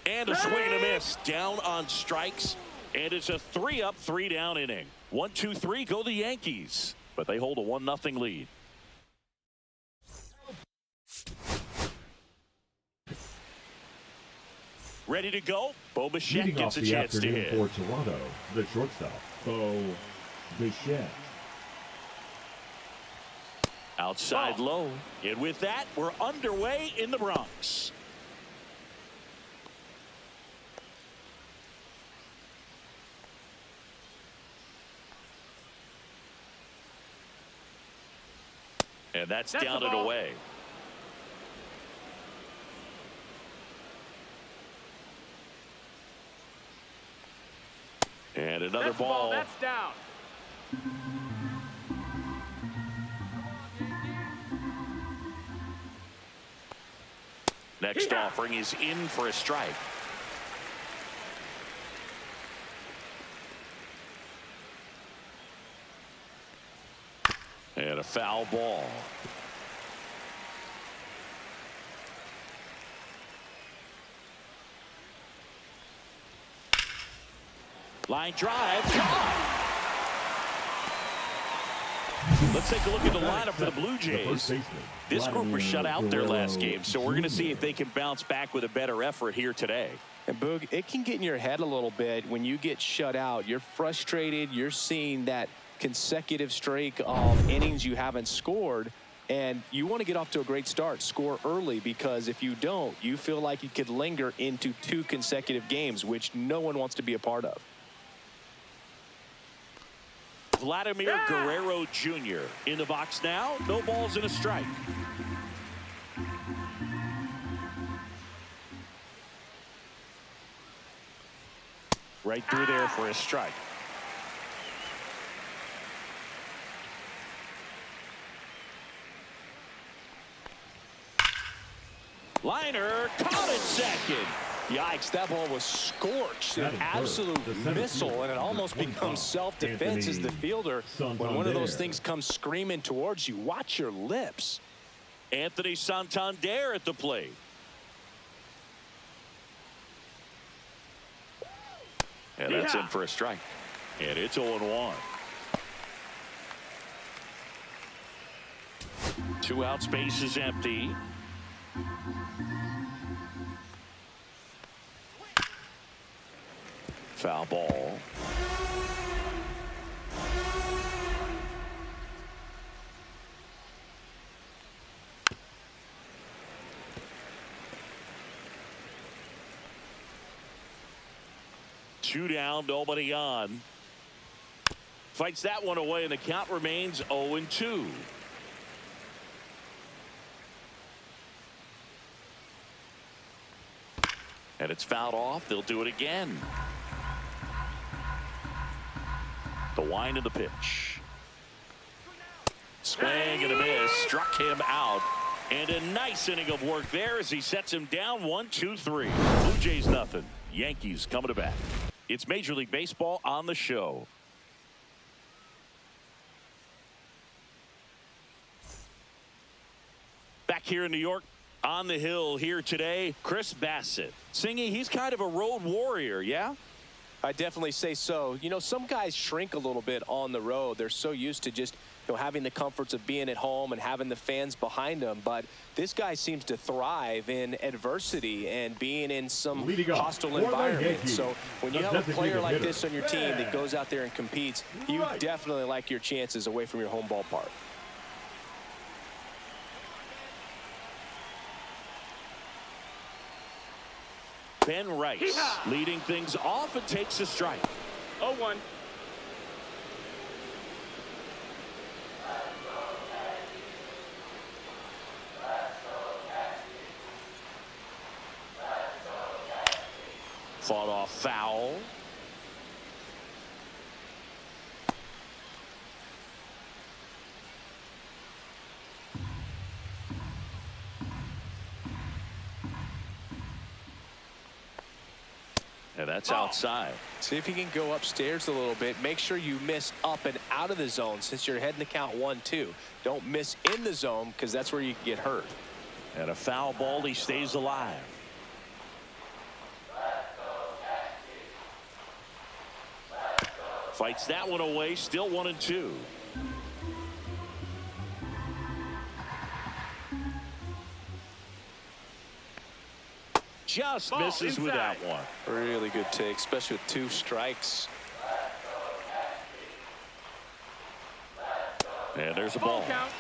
And a swing and a miss. Down on strikes. And it's a 3-up, 3-down inning. 1-2-3 go the Yankees. But they hold a 1-0 lead. Ready to go. Bo Bichette Leading gets off a the chance to afternoon hit. for Toronto, the shortstop, Bo Bichette. Outside low. And with that, we're underway in the Bronx. And that's down and away. And another ball. That's down. Next offering is in for a strike. And a foul ball. Line drive. Caught. Let's take a look at the lineup for the Blue Jays. This group was shut out their last game, so we're going to see if they can bounce back with a better effort here today. And Boog, it can get in your head a little bit when you get shut out. You're frustrated. You're seeing that consecutive streak of innings you haven't scored, and you want to get off to a great start, score early, because if you don't, you feel like you could linger into 2 consecutive games, which no one wants to be a part of. Vladimir Guerrero Jr. in the box now. No balls and a strike. Right through there for a strike. Liner caught at second. Yikes, that ball was scorched, an absolute missile, and it almost becomes self-defense as the fielder. When one of those things comes screaming towards you, watch your lips. Anthony Santander at the plate. And that's in for a strike. And it's 0-1. 2 out, space is empty. Foul ball. Two down, nobody on. Fights that one away, and the count remains 0-2. And it's fouled off. They'll do it again. The wind of the pitch. Swing and a miss. Struck him out. And a nice inning of work there as he sets him down 1-2-3. Blue Jays nothing. Yankees coming to bat. It's Major League Baseball on the show. Back here in New York, on the hill here today, Chris Bassett. Singy, he's kind of a road warrior, yeah? I definitely say so. You know, some guys shrink a little bit on the road. They're so used to just, you know, having the comforts of being at home and having the fans behind them. But this guy seems to thrive in adversity and being in some hostile environment. So when you have a player like this on your team that goes out there and competes, you definitely like your chances away from your home ballpark. Ben Rice leading things off and takes a strike. 0-1. Fought off foul. And that's outside. See if you can go upstairs a little bit. Make sure you miss up and out of the zone since you're heading to count 1-2. Don't miss in the zone because that's where you can get hurt. And a foul ball, he stays alive. Fights that one away, still 1-2. Just misses with that one. Really good take, especially with 2 strikes. And there's a ball. Count.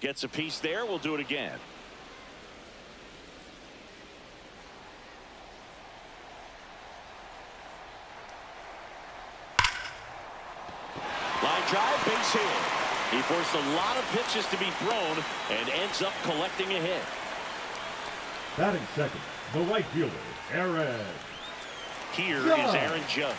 Gets a piece there. We'll do it again. Line drive, base hit. He forced a lot of pitches to be thrown and ends up collecting a hit. Batting second, the right fielder, Aaron. Here is Aaron Judge.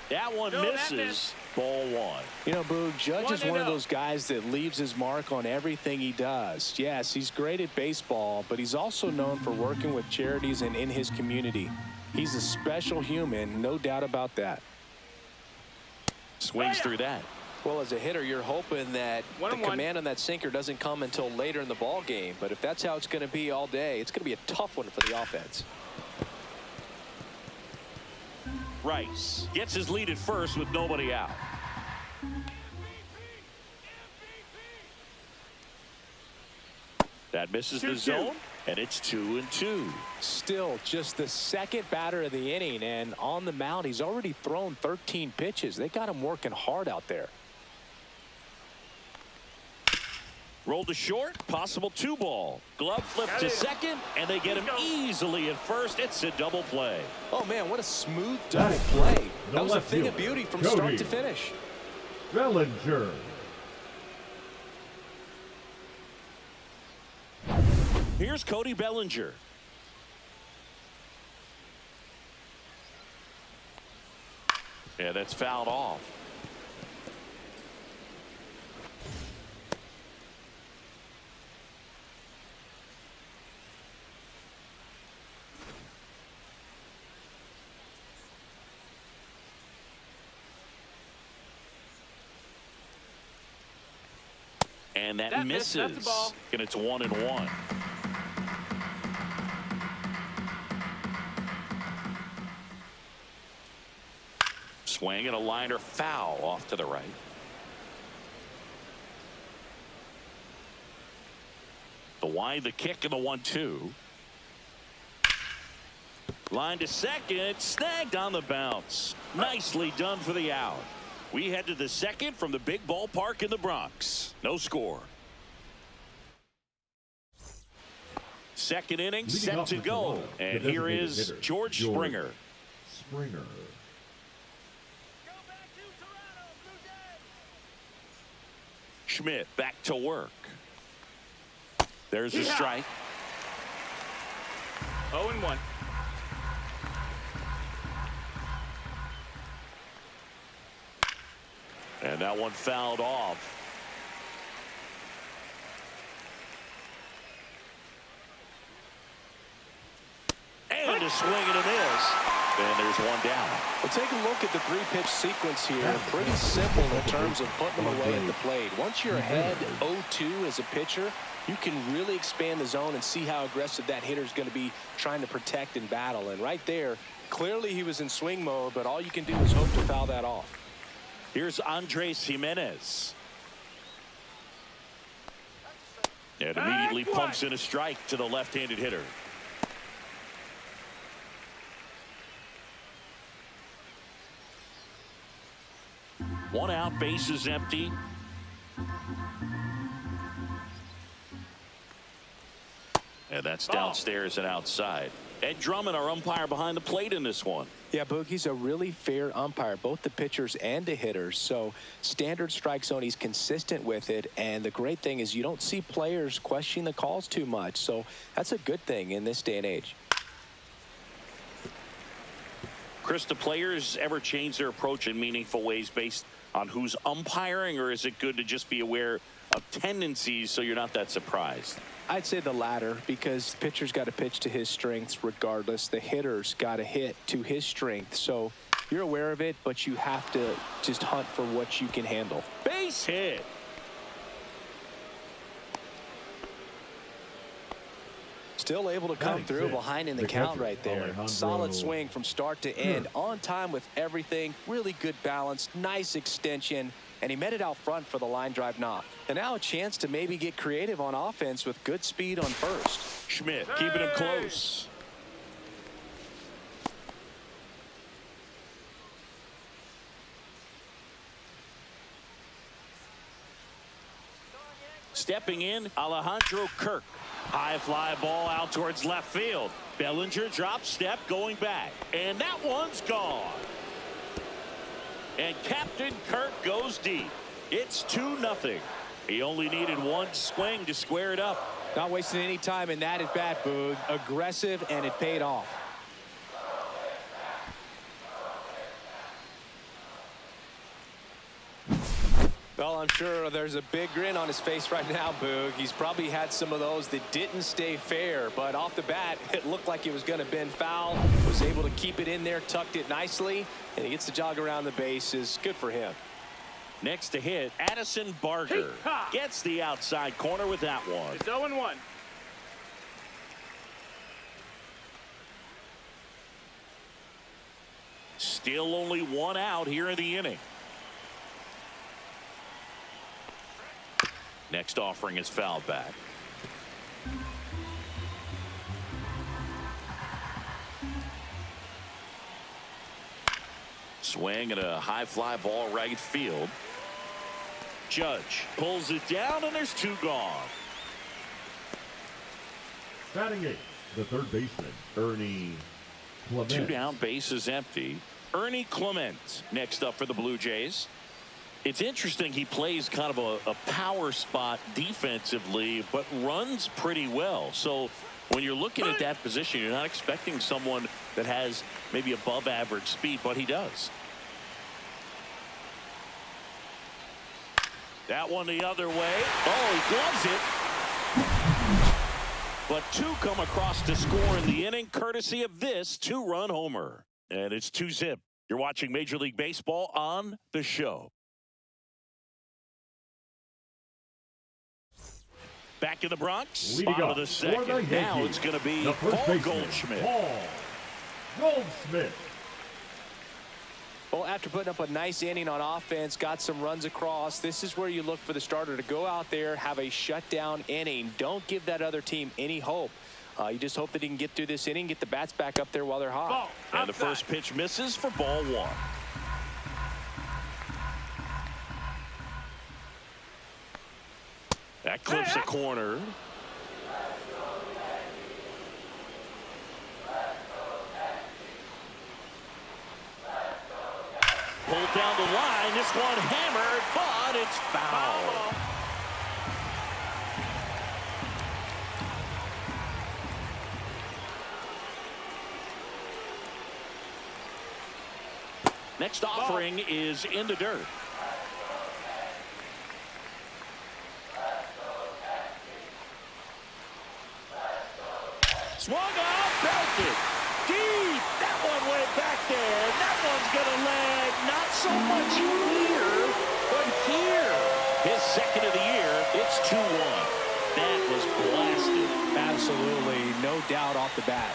That one misses. Ball 1. You know, Boog, Judge is one of those guys that leaves his mark on everything he does. Yes, he's great at baseball, but he's also known for working with charities and in his community. He's a special human, no doubt about that. Swings through that. Well, as a hitter, you're hoping that the 1-1. command on that sinker doesn't come until later in the ball game. But if that's how it's going to be all day, it's going to be a tough one for the offense. Rice gets his lead at first with nobody out. That misses the 2-2. zone, and it's 2-2. Still just the second batter of the inning, and on the mound, he's already thrown 13 pitches. They got him working hard out there. Rolled to short, possible 2-ball. Glove flip to second, and they get him easily at first. It's a double play. Oh, man, what a smooth double play. The That was a left thing of fielder, beauty from Cody start to finish. Bellinger. Here's Cody Bellinger. Yeah, that's fouled off. And that missed. misses. That's a ball. And it's 1-1. Swing and a liner foul off to the right. The wide, the kick, and the 1-2. Line to second, snagged on the bounce. Nicely done for the out. We head to the second from the big ballpark in the Bronx. No score. Second inning Leading set off to for go. Toronto, And the here designated is hitter, George Springer. Springer. Schmidt back to work. There's a strike. 0-1. And that one fouled off. And a swing and a miss. And there's one down. Well, take a look at the three-pitch sequence here. Pretty simple in terms of putting them away at the plate. Once you're ahead 0-2 as a pitcher, you can really expand the zone and see how aggressive that hitter is going to be trying to protect and battle. And right there, clearly he was in swing mode, but all you can do is hope to foul that off. Here's Andres Jimenez. And immediately pumps in a strike to the left-handed hitter. One out, base is empty. And that's downstairs and outside. Ed Drummond, our umpire behind the plate in this one. Yeah, Boogie's a really fair umpire, both the pitchers and the hitters. So standard strike zone, he's consistent with it. And the great thing is you don't see players questioning the calls too much. So that's a good thing in this day and age. Chris, do players ever change their approach in meaningful ways based on who's umpiring, or is it good to just be aware of tendencies so you're not that surprised? I'd say the latter, because the pitcher's got to pitch to his strengths regardless. The hitter's got to hit to his strength. So you're aware of it, but you have to just hunt for what you can handle. Base hit. Still able to come through behind in the count right there. Solid swing from start to end. On time with everything. Really good balance. Nice extension. And he met it out front for the line drive knock. And now a chance to maybe get creative on offense with good speed on first. Schmidt keeping him close. Stepping in, Alejandro Kirk. High fly ball out towards left field. Bellinger drop step going back. And that one's gone. And Captain Kirk goes deep. It's 2-0. He only needed one swing to square it up. Not wasting any time in that at bat, Boog. Aggressive, and it paid off. Well, I'm sure there's a big grin on his face right now, Boog. He's probably had some of those that didn't stay fair, but off the bat, it looked like it was going to bend foul. Was able to keep it in there, tucked it nicely, and he gets the jog around the bases. Good for him. Next to hit, Addison Barker gets the outside corner with that one. It's 0-1. Still only one out here in the inning. Next offering is fouled back. Swing and a high fly ball right field. Judge pulls it down, and there's two gone. Batting eighth, the third baseman, Ernie Clement. Two down, base is empty. Ernie Clement next up for the Blue Jays. It's interesting, he plays kind of a power spot defensively, but runs pretty well. So when you're looking at that position, you're not expecting someone that has maybe above average speed, but he does. That one the other way. Oh, he gloves it. But two come across to score in the inning, courtesy of this two-run homer. And it's 2-zip. You're watching Major League Baseball on The Show. Back in the Bronx, bottom of the second. Now it's going to be Paul Goldschmidt. Paul Goldschmidt. Well, after putting up a nice inning on offense, got some runs across, this is where you look for the starter to go out there, have a shutdown inning. Don't give that other team any hope. You just hope that he can get through this inning, get the bats back up there while they're hot. Ball, and the first pitch misses for ball one. That clips a corner. Pulled down the line. This one hammered, but it's foul. Next offering is in the dirt. Swung out, belted deep. That one went back there. That one's going to land not so much here, but here. His second of the year. It's 2-1. That was blasted. Absolutely, no doubt off the bat.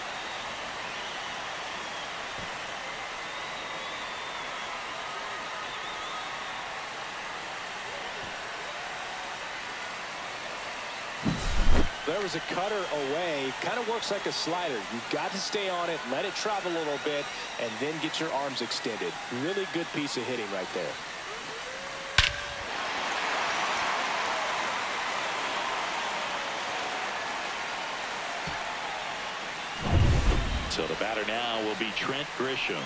There was a cutter away, kind of works like a slider. You've got to stay on it, let it travel a little bit, and then get your arms extended. Really good piece of hitting right there. So the batter now will be Trent Grisham.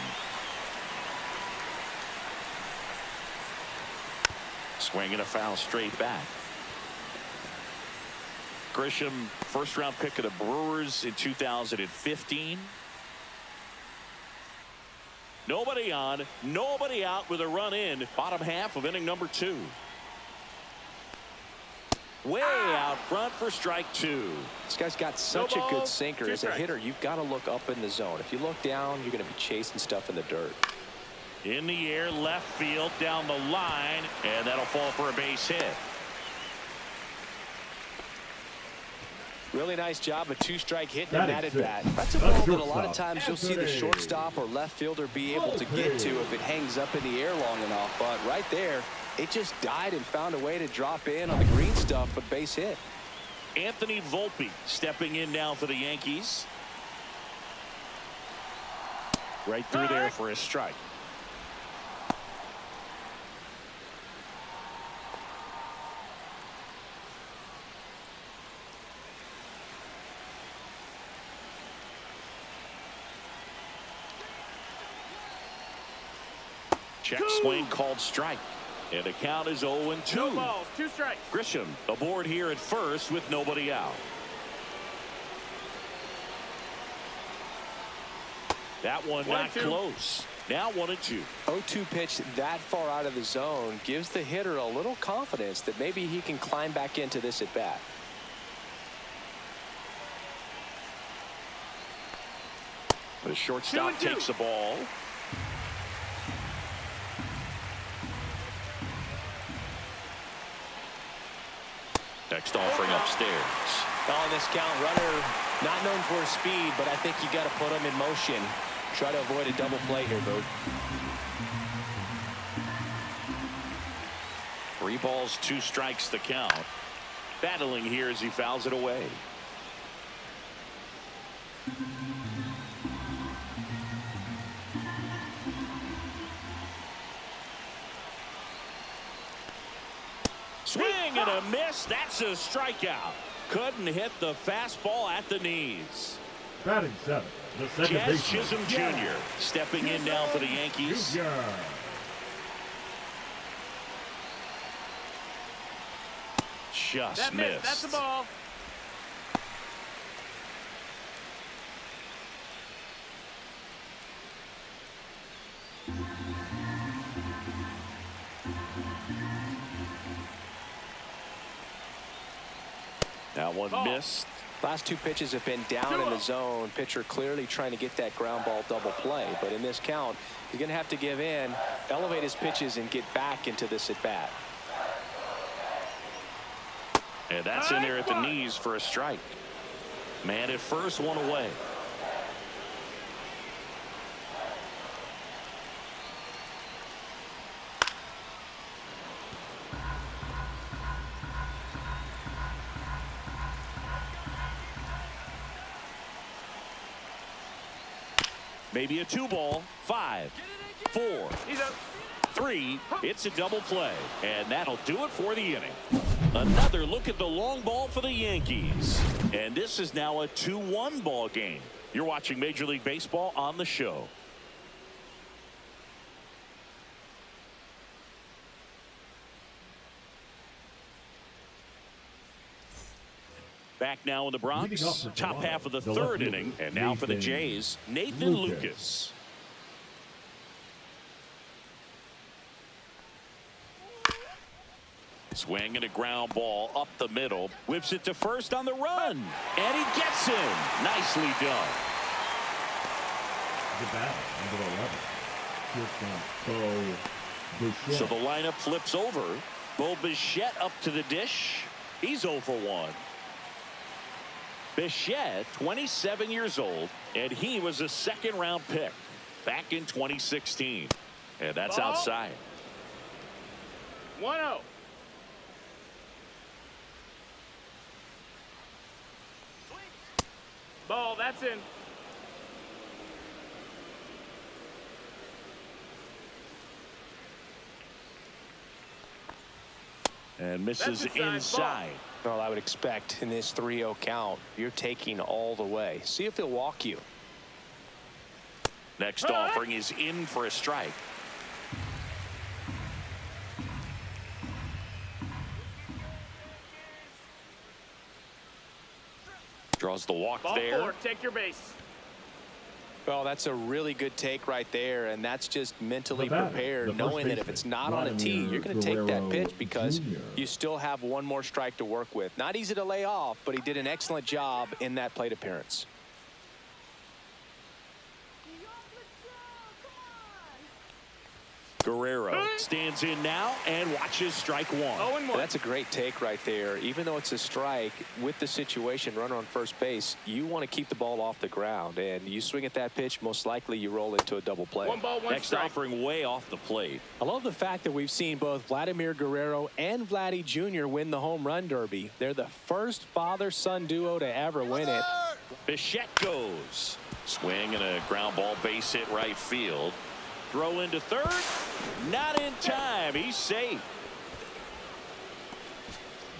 Swinging a foul straight back. Grisham, first-round pick of the Brewers in 2015. Nobody on, nobody out with a run in. Bottom half of inning number 2. Way out front for strike 2. This guy's got such a good sinker. As a hitter, you've got to look up in the zone. If you look down, you're going to be chasing stuff in the dirt. In the air, left field, down the line, and that'll fall for a base hit. Really nice job, a two-strike hit and that at bat. That's a ball that a lot of times you'll see the shortstop or left fielder be able to get to if it hangs up in the air long enough. But right there, it just died and found a way to drop in on the green stuff for base hit. Anthony Volpe stepping in now for the Yankees. Right through there for a strike. Check swing called strike. And the count is 0-2. No balls, 2 strikes. Grisham aboard here at first with nobody out. That one not close. Now 1-2. 0-2 pitch that far out of the zone gives the hitter a little confidence that maybe he can climb back into this at bat. The shortstop takes the ball. Next offering upstairs. On this count, runner not known for his speed, but I think you got to put him in motion. Try to avoid a double play here, Boog. 3 balls, 2 strikes to count. Battling here as he fouls it away. Swing and a miss. That's a strikeout. Couldn't hit the fastball at the knees. Batting 7, the second Jazz baseman. Chisholm Jr. stepping in now for the Yankees. Jr. Just That missed. That's a ball. That one Ball. missed. Last 2 pitches have been down in the zone. Pitcher clearly trying to get that ground ball double play. But in this count, he's going to have to give in, elevate his pitches, and get back into this at bat. And that's in there at the knees for a strike. Man at first, 1 away. Maybe a 2 ball. 5, 4, He's up. 3. It's a double play. And that'll do it for the inning. Another look at the long ball for the Yankees. And this is now a 2-1 ball game. You're watching Major League Baseball on the show. Back now in the Bronx, top half of the 3rd inning. And now for the Jays, Nathan Lucas. Swing and a ground ball up the middle. Whips it to first on the run. And he gets him. Nicely done. The batter, number 11. Bichette. So the lineup flips over. Bo Bichette up to the dish. He's 0 for 1. Bichette, 27 years old, and he was a 2nd-round pick back in 2016. And that's Ball. outside. 1-0. Ball, that's in. And misses That's inside. inside. Well, I would expect in this 3-0 count, you're taking all the way. See if he'll walk you. Next offering is in for a strike. Draws the walk Ball there. 4. Take your base. Well, that's a really good take right there, and that's just mentally The batter, prepared, the first knowing that if baseman, it's not on a tee, you're going to take that Guerrero pitch because Jr. you still have one more strike to work with. Not easy to lay off, but he did an excellent job in that plate appearance. Guerrero stands in now and watches strike 1. 0-1. That's a great take right there. Even though it's a strike, with the situation, runner on first base, you want to keep the ball off the ground. And you swing at that pitch, most likely you roll into a double play. 1 ball, 1 Next strike. offering way off the plate. I love the fact that we've seen both Vladimir Guerrero and Vladdy Jr. win the home run derby. They're the first father-son duo to ever win it. Bichette goes. Swing and a ground ball base hit right field. Throw into third. Not in time. He's safe.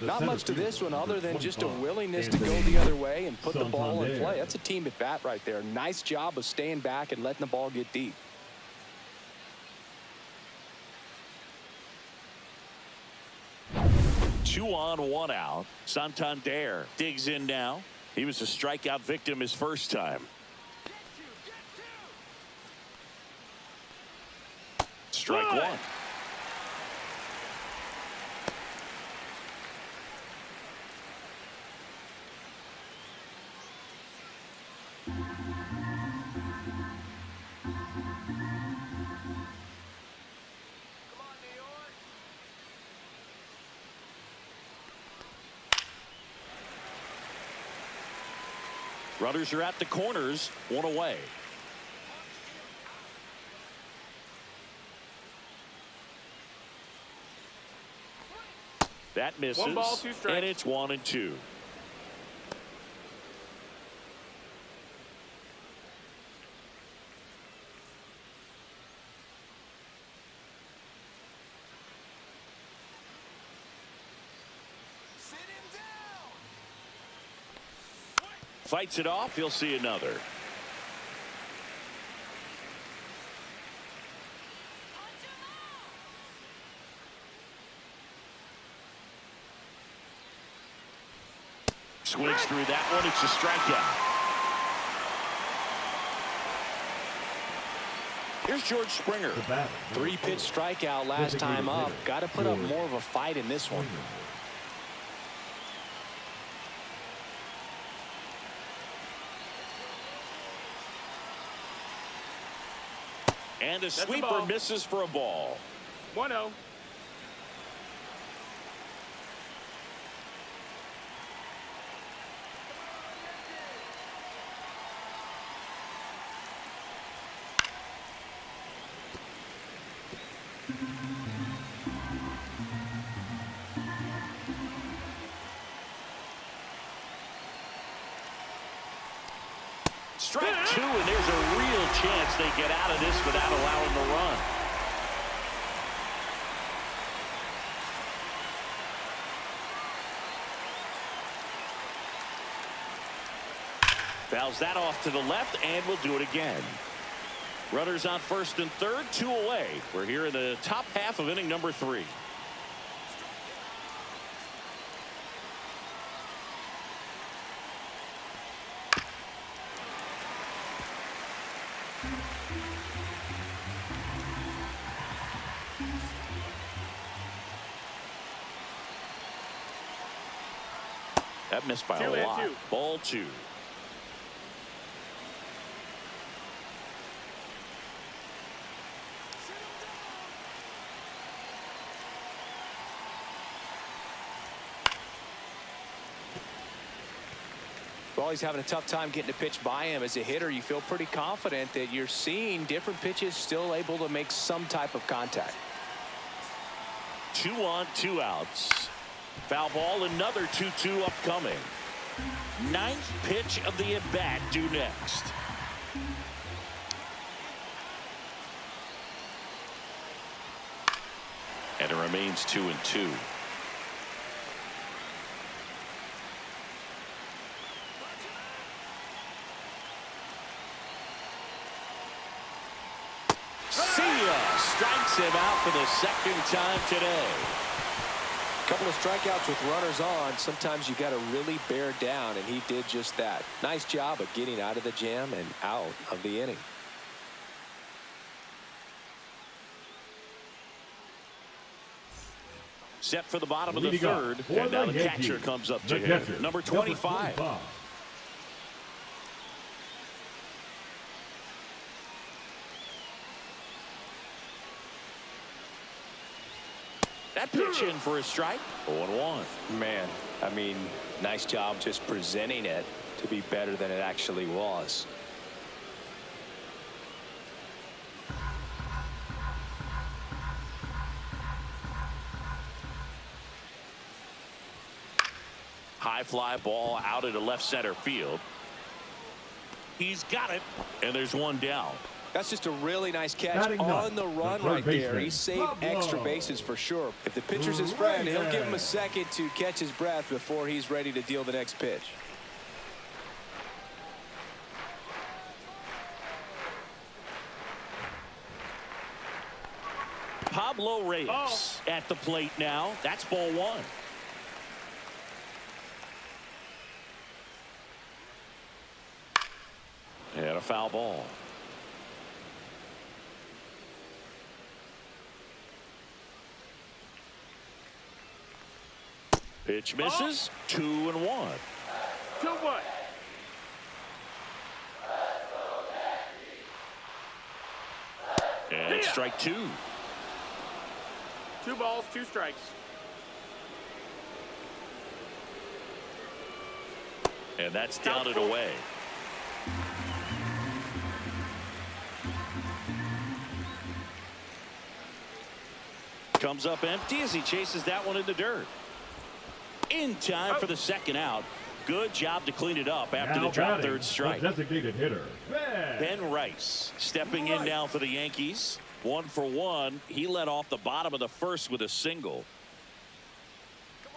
Not much to this one other than just a willingness to go the other way and put the ball in play. That's a team at bat right there. Nice job of staying back and letting the ball get deep. Two on, 1 out. Santander digs in now. He was a strikeout victim his first time. Strike 1. Runners are at the corners, one away. That misses. 1 ball, 2 strikes. And it's 1-2. Fights it off. He'll see another. Swings through that one. It's a strikeout. Here's George Springer. 3-pitch strikeout last time up. Got to put up more of a fight in this one. And a sweeper misses for a ball. 1-0. Strike 2, and there's a real chance they get out of this without allowing the run. Fouls that off to the left, and we'll do it again. Runners on first and third, 2 away. We're here in the top half of inning number 3. That missed by a lot. 2-2. Ball 2. Well, he's having a tough time getting a pitch by him. As a hitter, you feel pretty confident that you're seeing different pitches still able to make some type of contact. 2 on, 2 outs. Foul ball, another 2-2 upcoming. 9th pitch of the at-bat due next. And it remains 2-2. See ya! Strikes him out for the second time today. Couple of strikeouts with runners on. Sometimes you got to really bear down, and he did just that. Nice job of getting out of the jam and out of the inning. Set for the bottom of the third, and now the catcher comes up to him. Number 25. That pitch in for a strike. 0-1. Man, I mean, nice job just presenting it to be better than it actually was. High fly ball out into left center field. He's got it, and there's one down. That's just a really nice catch on the run right there. He saved extra bases for sure. If the pitcher's his friend, he'll give him a second to catch his breath before he's ready to deal the next pitch. Pablo Reyes at the plate now. That's ball 1. And a foul ball. Pitch misses. 2-1. 2-1. And strike 2. 2 balls, 2 strikes. And that's down and away. comes up empty as he chases that one in the dirt. In time for the second out. Good job to clean it up after the drop third strike. Designated hitter, Ben Rice stepping in now for the Yankees. 1 for 1. He led off the bottom of the first with a single. Come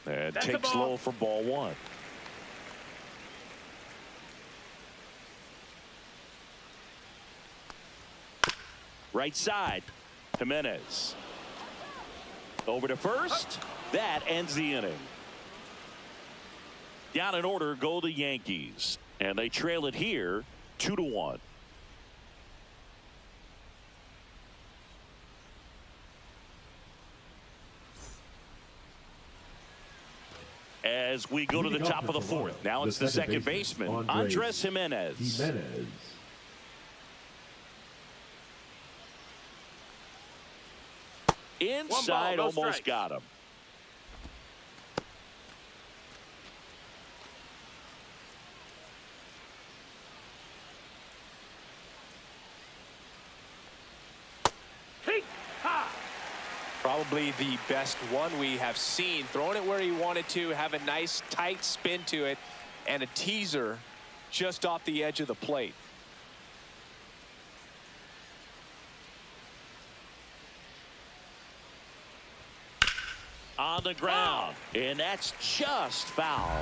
on, Yankees. And takes low for ball 1. Right side. Jimenez. Over to first. That ends the inning. Down in order go the Yankees. And they trail it here 2-1. As we go to the top of the fourth. Now it's the second baseman, Andres Jimenez. Inside, almost got him. Probably the best one we have seen. Throwing it where he wanted to, have a nice tight spin to it, and a teaser just off the edge of the plate. On the ground, and that's just foul.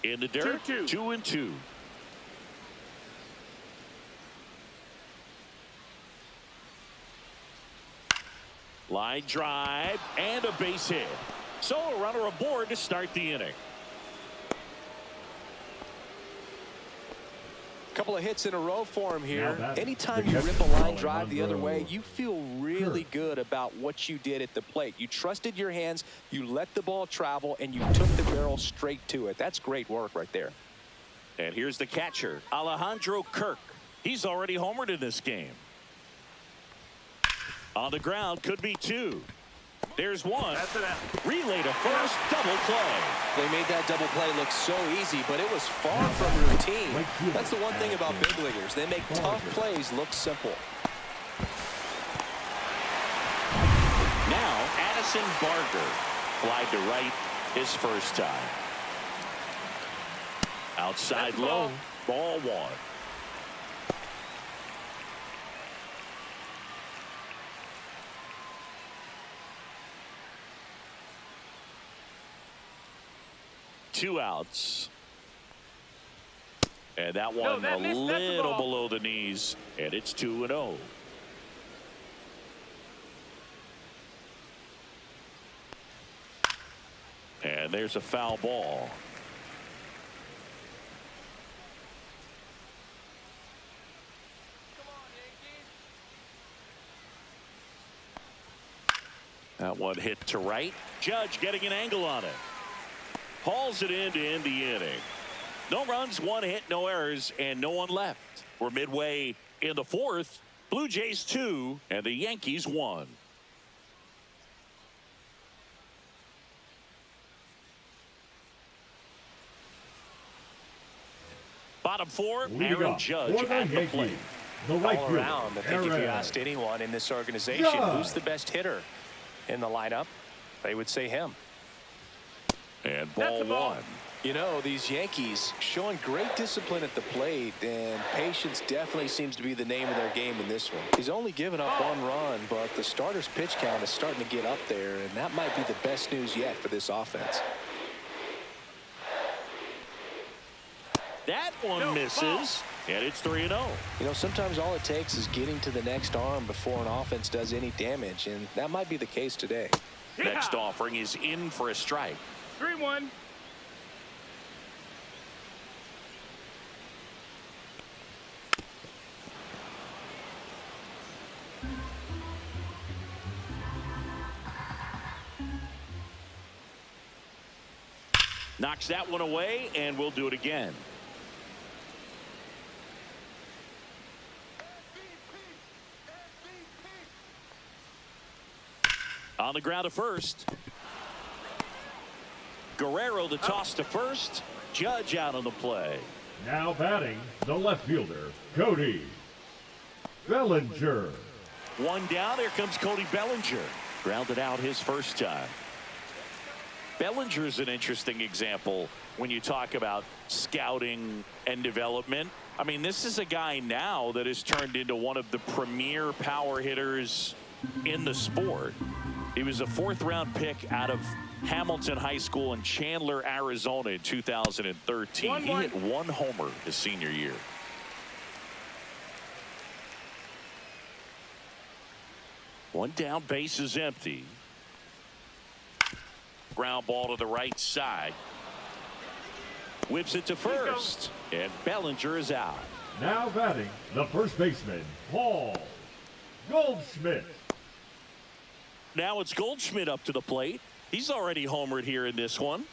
In the dirt, 2-2. Line drive and a base hit. So a runner aboard to start the inning. Couple of hits in a row for him here. Anytime you rip a line drive the other way, you feel really good about what you did at the plate. You trusted your hands, you let the ball travel, and you took the barrel straight to it. That's great work right there. And here's the catcher, Alejandro Kirk. He's already homered in this game. On the ground, could be 2. There's 1. Relay to first, double play. They made that double play look so easy, but it was far from routine. That's the one thing about big leaguers. They make tough plays look simple. Now, Addison Barger flied to right his first time. Outside low, ball 1. Two outs. And that one a little below the knees, and it's 2-0. And there's a foul ball. Come on, Yankees. That one hit to right. Judge getting an angle on it. Hauls it in to end the inning. No runs, 1 hit, no errors, and no one left. We're midway in the fourth. Blue Jays 2 and the Yankees 1. Bottom 4, Aaron Judge at the plate. All around, I think if you asked anyone in this organization who's the best hitter in the lineup, they would say him. And ball 1. You know, these Yankees showing great discipline at the plate, and patience definitely seems to be the name of their game in this one. He's only given up 1 run, but the starter's pitch count is starting to get up there, and that might be the best news yet for this offense. That one misses, and it's 3-0. You know, sometimes all it takes is getting to the next arm before an offense does any damage, and that might be the case today. Next offering is in for a strike. 3-1. Knocks that one away, and we'll do it again. On the ground at first. Guerrero the toss to first. Judge out on the play. Now batting, the left fielder, Cody Bellinger. One down. Here comes Cody Bellinger. Grounded out his first time. Bellinger's an interesting example when you talk about scouting and development. I mean, this is a guy now that has turned into one of the premier power hitters in the sport. He was a 4th-round pick out of Hamilton High School in Chandler, Arizona in 2013. He hit 1 homer his senior year. One down, base is empty. Ground ball to the right side. Whips it to first. And Bellinger is out. Now batting, the first baseman, Paul Goldschmidt. Now it's Goldschmidt up to the plate. He's already homered here in this one.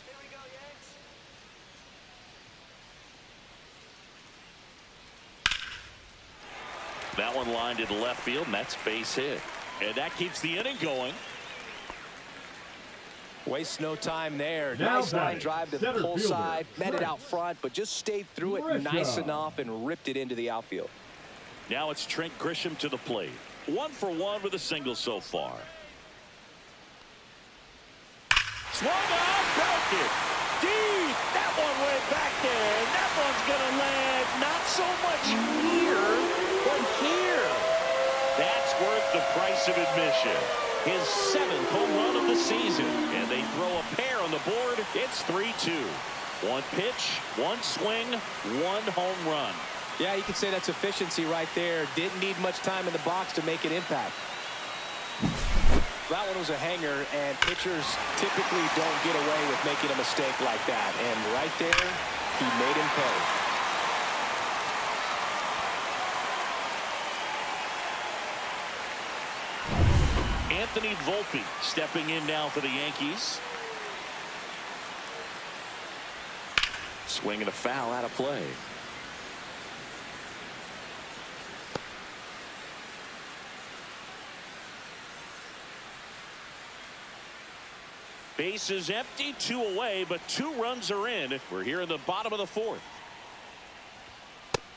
Here we go, Yanks. That one lined to the left field, and that's base hit. And that keeps the inning going. Wastes no time there. Now Nice line batting, drive to the center pull fielder, side. Met it Trish. out front, but just stayed through it Grisham. nice enough and ripped it into the outfield. Now it's Trent Grisham to the plate. 1 for 1 with a single so far. Swung on, broke it. Deep. That one went back there. And that one's going to land not so much here, but here. That's worth the price of admission. His 7th home run of the season. And they throw a pair on the board. It's 3-2. 1 pitch, 1 swing, 1 home run. Yeah, you can say that's efficiency right there. Didn't need much time in the box to make an impact. That one was a hanger, and pitchers typically don't get away with making a mistake like that. And right there, he made him pay. Anthony Volpe stepping in now for the Yankees. Swinging a foul out of play. Base is empty, 2 away, but 2 runs are in. We're here in the bottom of the 4th.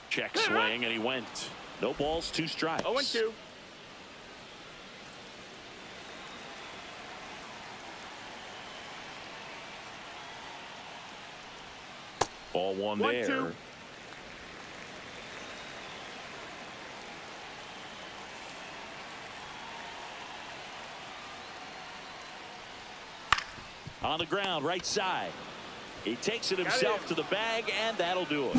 Check swing, and he went. No balls, 2 strikes. 0-2. Ball 1 1-2. there. On the ground, right side. He takes it himself to the bag, and that'll do it.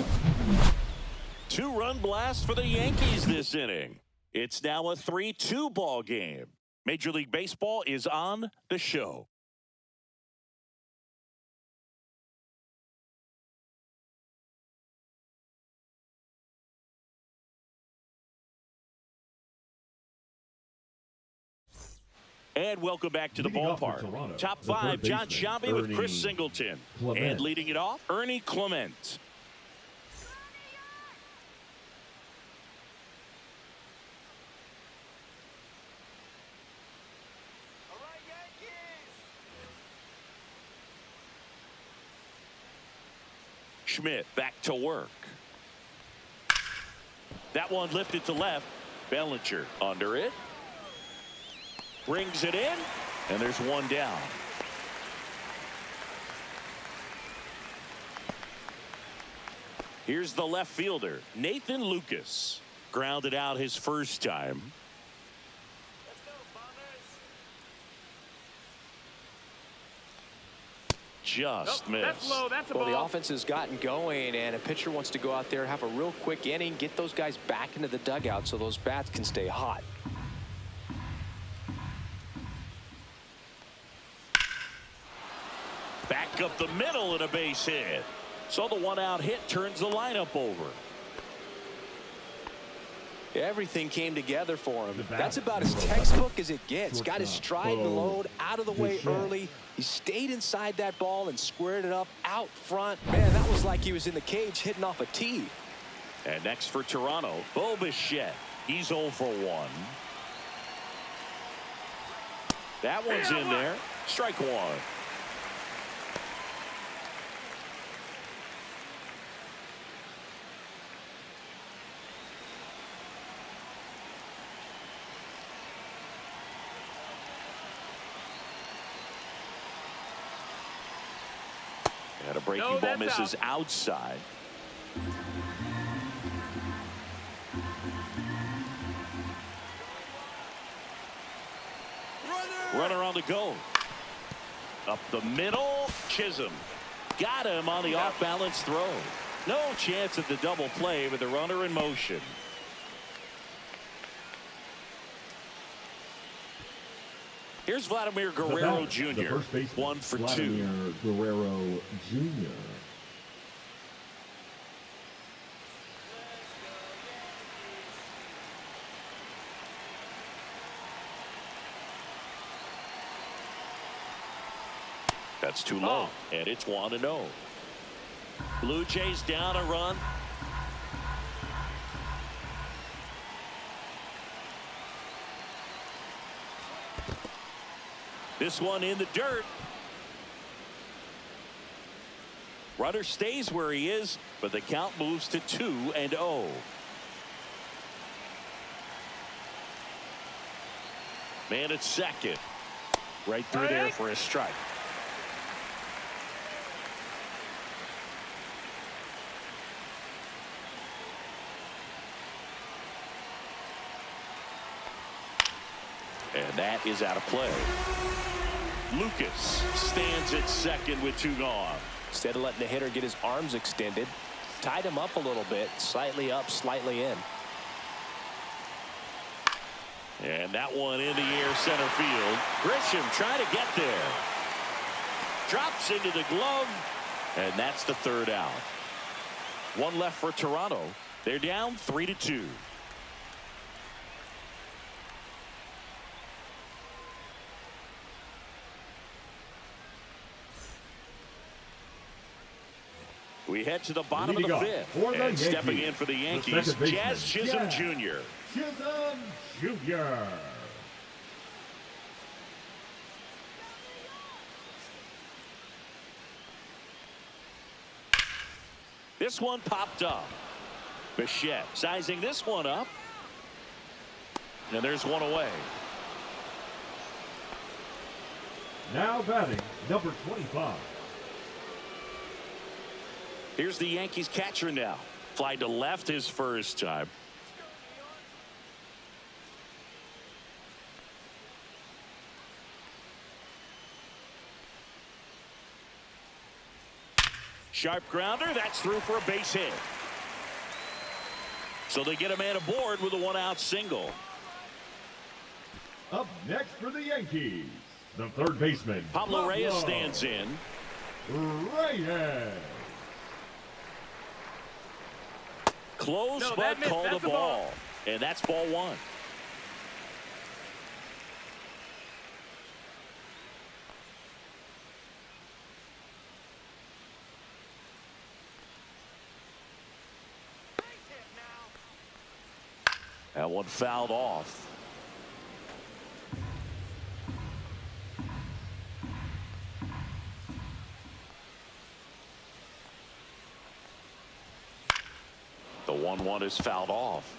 2-run blast for the Yankees this inning. It's now a 3-2 ball game. Major League Baseball is on the show. And welcome back to the Leading off for ballpark. Toronto, Top the 5, third John baseman, Sciambi with Chris Ernie Singleton. Clement. And leading it off, Ernie Clement. All right, Yankees. Schmidt back to work. That one lifted to left. Bellinger under it. Brings it in, and there's 1 down. Here's the left fielder, Nathan Lucas. Grounded out his first time. Let's go, Bombers. Just Nope, that's missed. low. That's a Well, the ball. offense has gotten going, and a pitcher wants to go out there, have a real quick inning, get those guys back into the dugout so those bats can stay hot. Back up the middle and a base hit. So the 1-out hit turns the lineup over. Everything came together for him. The bat, That's about as number textbook as it gets. Got his shortstop, stride and Bo load out of the way Bichette. early. He stayed inside that ball and squared it up out front. Man, that was like he was in the cage hitting off a tee. And next for Toronto, Bo Bichette. He's 0 for 1. That one's in there. Strike one. And a breaking ball misses outside. Runner on the go. Up the middle. Chisholm got him on the off-balance throw. No chance at the double play with the runner in motion. Here's Vladimir Guerrero Jr. 1 for 2. Vladimir Guerrero Jr. That's too low, and it's 1-0. Blue Jays down a run. This one in the dirt. Runner stays where he is, but the count moves to 2-0. Man at second. Right through there for a strike. And that is out of play. Lucas stands at second with 2 gone. Instead of letting the hitter get his arms extended, tied him up a little bit, slightly up, slightly in. And that one in the air center field. Grisham trying to get there. Drops into the glove, and that's the third out. One left for Toronto. They're down 3-2. We head to the bottom of the fifth. And stepping in for the Yankees, Jazz Chisholm Jr. Chisholm Jr. This one popped up. Bichette sizing this one up. And there's one away. Now batting, number 25. Here's the Yankees catcher now. Fly to left his first time. Sharp grounder. That's through for a base hit. So they get a man aboard with a 1-out single. Up next for the Yankees, the third baseman, Pablo Reyes stands in. Reyes. Close, but call the ball. And that's ball one. That one fouled off. The 1-1 is fouled off.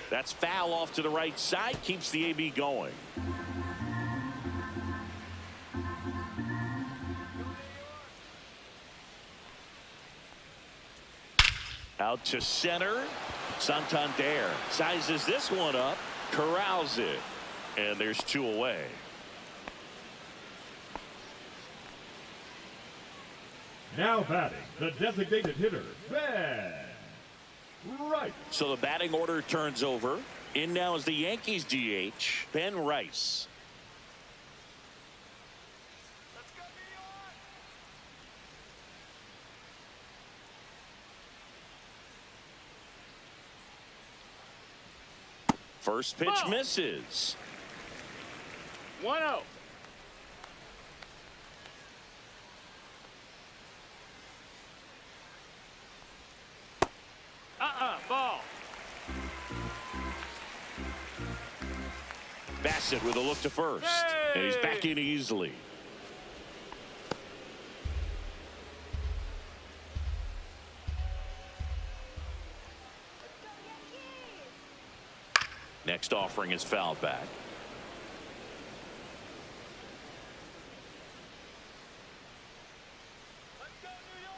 That's foul off to the right side, keeps the AB going. Out to center. Santander sizes this one up, corrals it, and there's 2 away. Now batting, the designated hitter, Ben Rice. So the batting order turns over. In now is the Yankees DH, Ben Rice. Let's go, New York! First pitch misses. 1-0. Ball. Bassett with a look to first. Hey! And he's back in easily. Next offering is fouled back. Let's go, New York!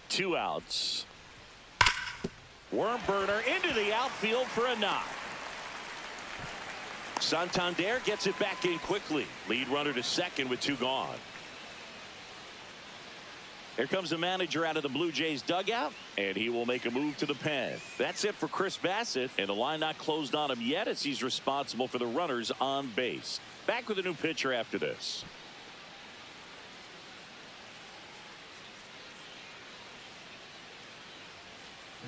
Two outs. Worm burner into the outfield for a knock. Santander gets it back in quickly. Lead runner to second with two gone. Here comes the manager out of the Blue Jays dugout, and he will make a move to the pen. That's it for Chris Bassett, and the line not closed on him yet as he's responsible for the runners on base. Back with a new pitcher after this.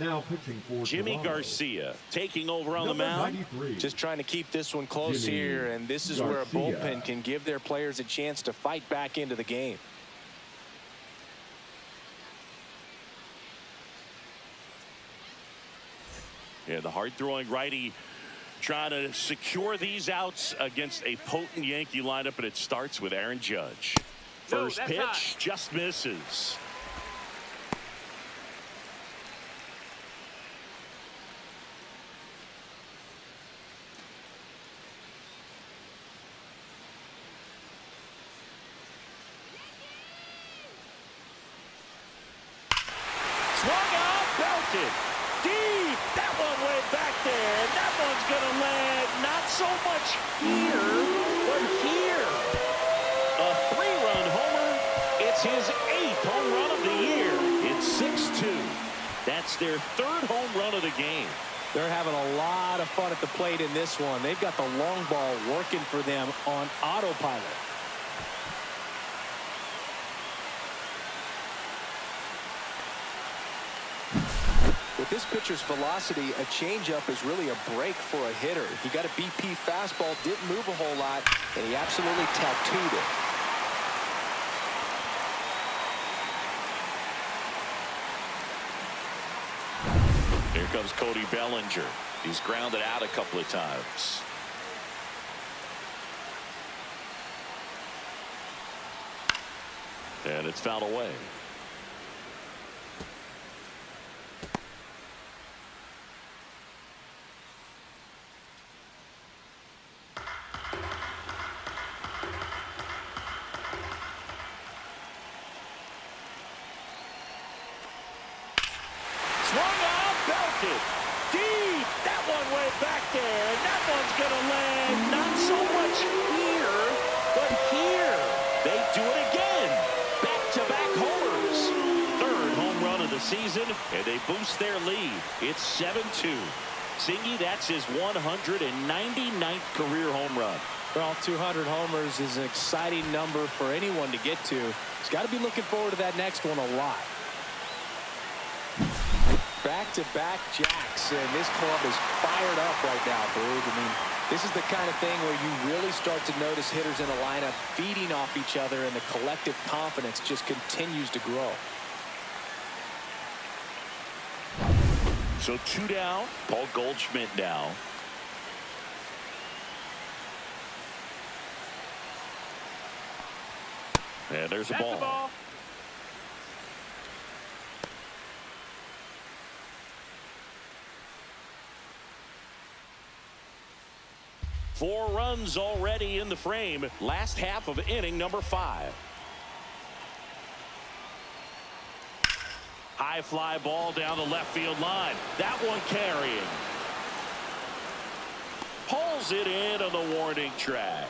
Now pitching for Jimmy Toronto, Garcia taking over on the number mound. 93. Just trying to keep this one close Jimmy here, and this is where a Garcia. bullpen can give their players a chance to fight back into the game. Yeah, the hard-throwing righty trying to secure these outs against a potent Yankee lineup, and it starts with Aaron Judge. First that's pitch hot. just misses. Swung out, belted. Deep. That one way back there. And that one's going to land not so much here, but here. A three-run homer. It's his 8th home run of the year. It's 6-2. That's their 3rd home run of the game. They're having a lot of fun at the plate in this one. They've got the long ball working for them on autopilot. With this pitcher's velocity, a changeup is really a break for a hitter. He got a BP fastball, didn't move a whole lot, and he absolutely tattooed it. Here comes Cody Bellinger. He's grounded out a couple of times. And it's fouled away. Swung out, belted. Deep. That one way back there. And that one's going to land not so much here, but here. They do it again. Back-to-back homers. 3rd home run of the season, and they boost their lead. It's 7-2. Singy, that's his 199th career home run. Well, 200 homers is an exciting number for anyone to get to. He's got to be looking forward to that next one a lot. Back-to-back jacks, and this club is fired up right now, Boog. I mean, this is the kind of thing where you really start to notice hitters in the lineup feeding off each other, and the collective confidence just continues to grow. So 2 down. Paul Goldschmidt now. And there's a That's the ball. ball. Four runs already in the frame. Last half of inning number 5. High fly ball down the left field line. That one carrying. Pulls it in on the warning track.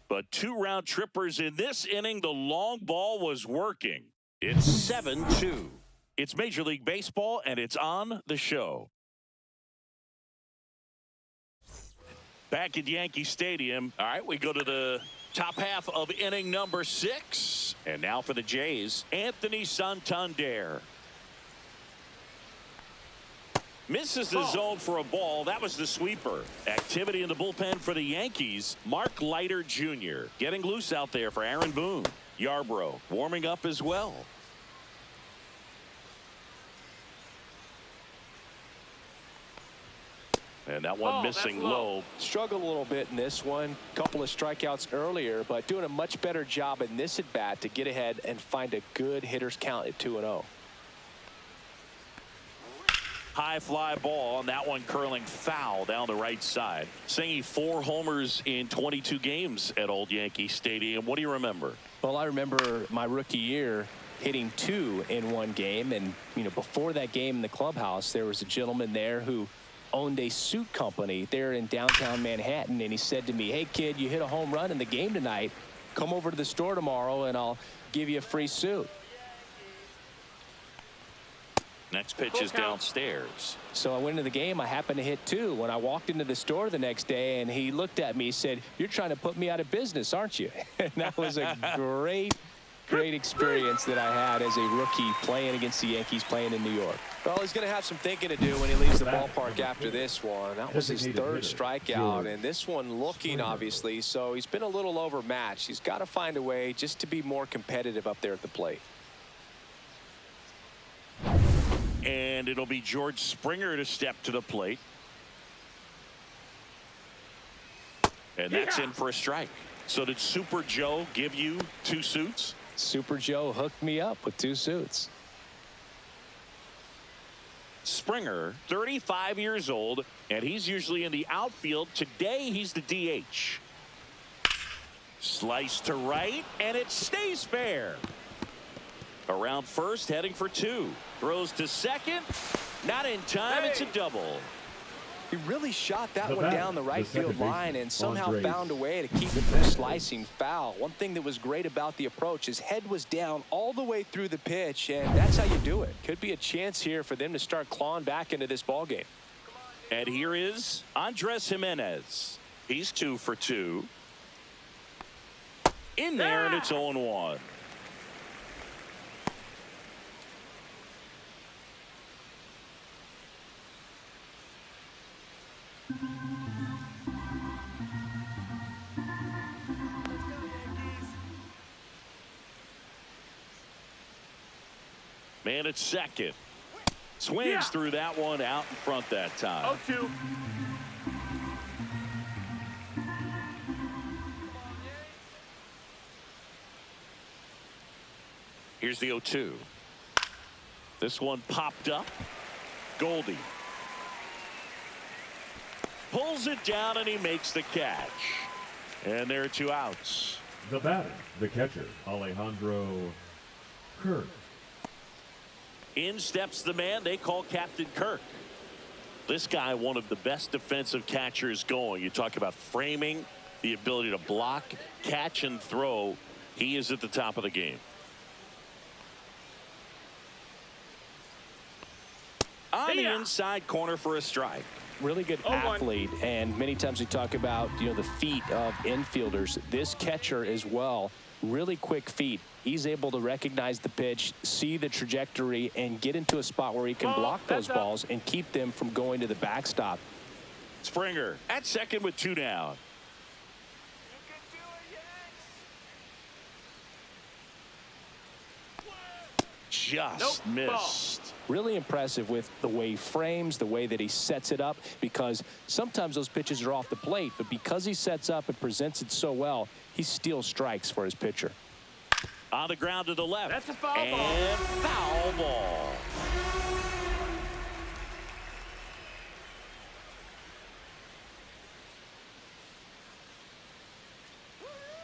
But 2 round trippers in this inning. The long ball was working. It's 7-2. It's Major League Baseball, and it's on the show. Back at Yankee Stadium. All right, we go to the top half of inning number 6. And now for the Jays, Anthony Santander. Misses the zone for a ball. That was the sweeper. Activity in the bullpen for the Yankees. Mark Leiter Jr. getting loose out there for Aaron Boone. Yarbrough warming up as well. And that one missing low. Struggled a little bit in this one. Couple of strikeouts earlier, but doing a much better job in this at bat to get ahead and find a good hitter's count at 2-0. High fly ball, and that one curling foul down the right side. Singing 4 homers in 22 games at Old Yankee Stadium. What do you remember? Well, I remember my rookie year hitting 2 in one game, and before that game in the clubhouse, there was a gentleman there who owned a suit company there in downtown Manhattan, and he said to me, "Hey kid, you hit a home run in the game tonight. Come over to the store tomorrow and I'll give you a free suit." Next pitch is downstairs. So I went into the game. I happened to hit 2. When I walked into the store the next day, and he looked at me, said, "You're trying to put me out of business, aren't you?" And that was a great experience that I had as a rookie playing against the Yankees, playing in New York. Well, he's going to have some thinking to do when he leaves the ballpark after this one. That was his 3rd strikeout, and this one looking, obviously, so he's been a little overmatched. He's got to find a way just to be more competitive up there at the plate. And it'll be George Springer to step to the plate. And that's in for a strike. So did Super Joe give you 2 suits? Super Joe hooked me up with 2 suits. Springer, 35 years old, and he's usually in the outfield. Today, he's the DH. Slice to right, and it stays fair. Around first, heading for 2. Throws to second. Not in time. It's a double. He really shot that one down the right field line and somehow found a way to keep it from slicing foul. One thing that was great about the approach, his head was down all the way through the pitch, and that's how you do it. Could be a chance here for them to start clawing back into this ball game. And here is Andres Jimenez. He's 2 for 2. In there, and it's 0-1. Man at second. Swings through that one, out in front that time. 0-2. Here's the 0-2. This one popped up. Goldie pulls it down, and he makes the catch. And there are 2 outs. The batter, the catcher, Alejandro Kirk. In steps the man they call Captain Kirk. This guy, one of the best defensive catchers going. You talk about framing, the ability to block, catch, and throw. He is at the top of the game. On the inside corner for a strike. Really good athlete, and many times we talk about the feet of infielders. This catcher as well, really quick feet. He's able to recognize the pitch, see the trajectory, and get into a spot where he can block those balls and keep them from going to the backstop. Springer at second with 2 down. Just missed. Really impressive with the way he frames, the way that he sets it up, because sometimes those pitches are off the plate, but because he sets up and presents it so well, he steals strikes for his pitcher. On the ground to the left. That's a foul ball. And foul ball.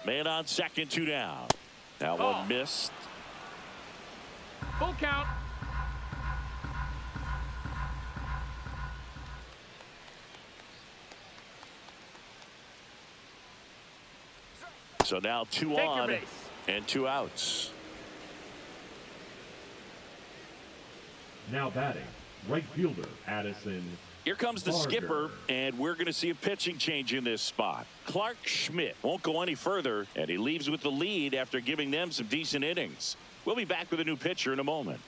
Man on second, 2 down. That one missed. Full count. So now 2 on and 2 outs. Now batting, right fielder Addison. Here comes the skipper, and we're going to see a pitching change in this spot. Clark Schmidt won't go any further, and he leaves with the lead after giving them some decent innings. We'll be back with a new pitcher in a moment.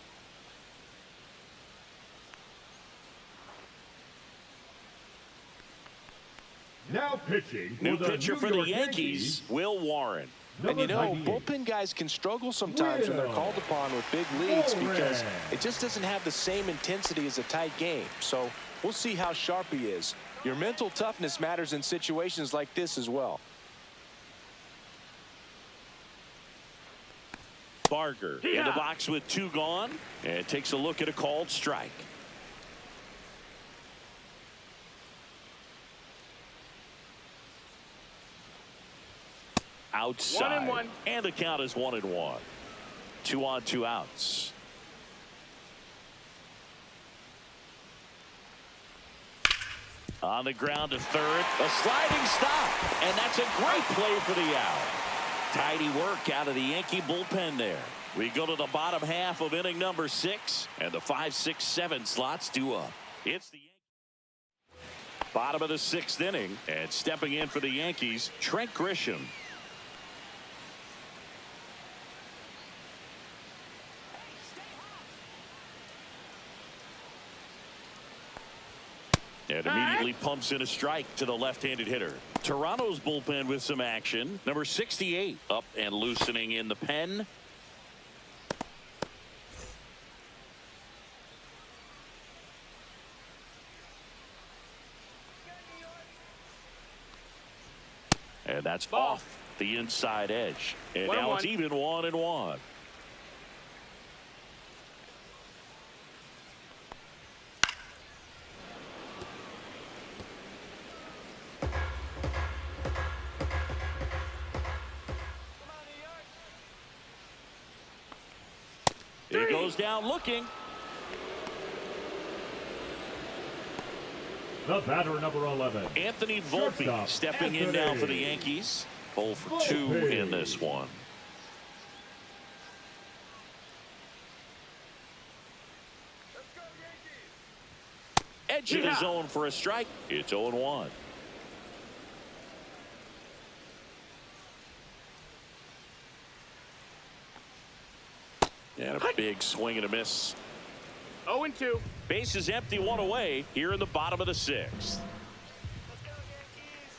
pitching New for the pitcher New for the York Yankees, Will Warren. And you know, 98. bullpen guys can struggle sometimes when they're called upon with big leads because it just doesn't have the same intensity as a tight game. So we'll see how sharp he is. Your mental toughness matters in situations like this as well. Barger in the box with 2 gone and takes a look at a called strike. Outside. 1-1. And the count is 1-1. 2 on, 2 outs. On the ground to third. A sliding stop. And that's a great play for the out. Tidy work out of the Yankee bullpen there. We go to the bottom half of inning number 6. And the 5, 6, 7 slots due up. It's the Yankees. Bottom of the 6th inning. And stepping in for the Yankees, Trent Grisham. And immediately pumps in a strike to the left-handed hitter. Toronto's bullpen with some action. Number 68 up and loosening in the pen. And that's off the inside edge. And now it's even 1-1. He goes down looking. The batter, number 11. Anthony Volpe Shortstop, stepping in now for the Yankees. 0 for 2 in this one. Let's go, Yankees. Edge of the zone for a strike. It's 0-1. And a big swing and a miss. 0-2. Base is empty, 1 away here in the bottom of the 6th. Let's go, Yankees.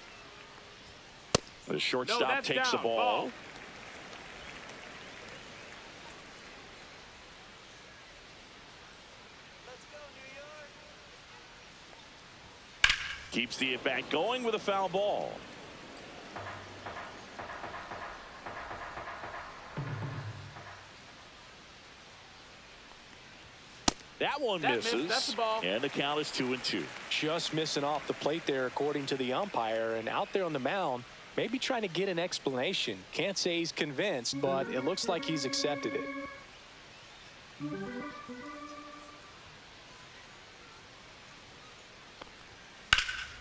The shortstop that's takes the down. ball. Ball. Let's go, New York. Keeps the at-bat going with a foul ball. That one misses. That's the ball. And the count is 2-2. Just missing off the plate there, according to the umpire. And out there on the mound, maybe trying to get an explanation. Can't say he's convinced, but it looks like he's accepted it.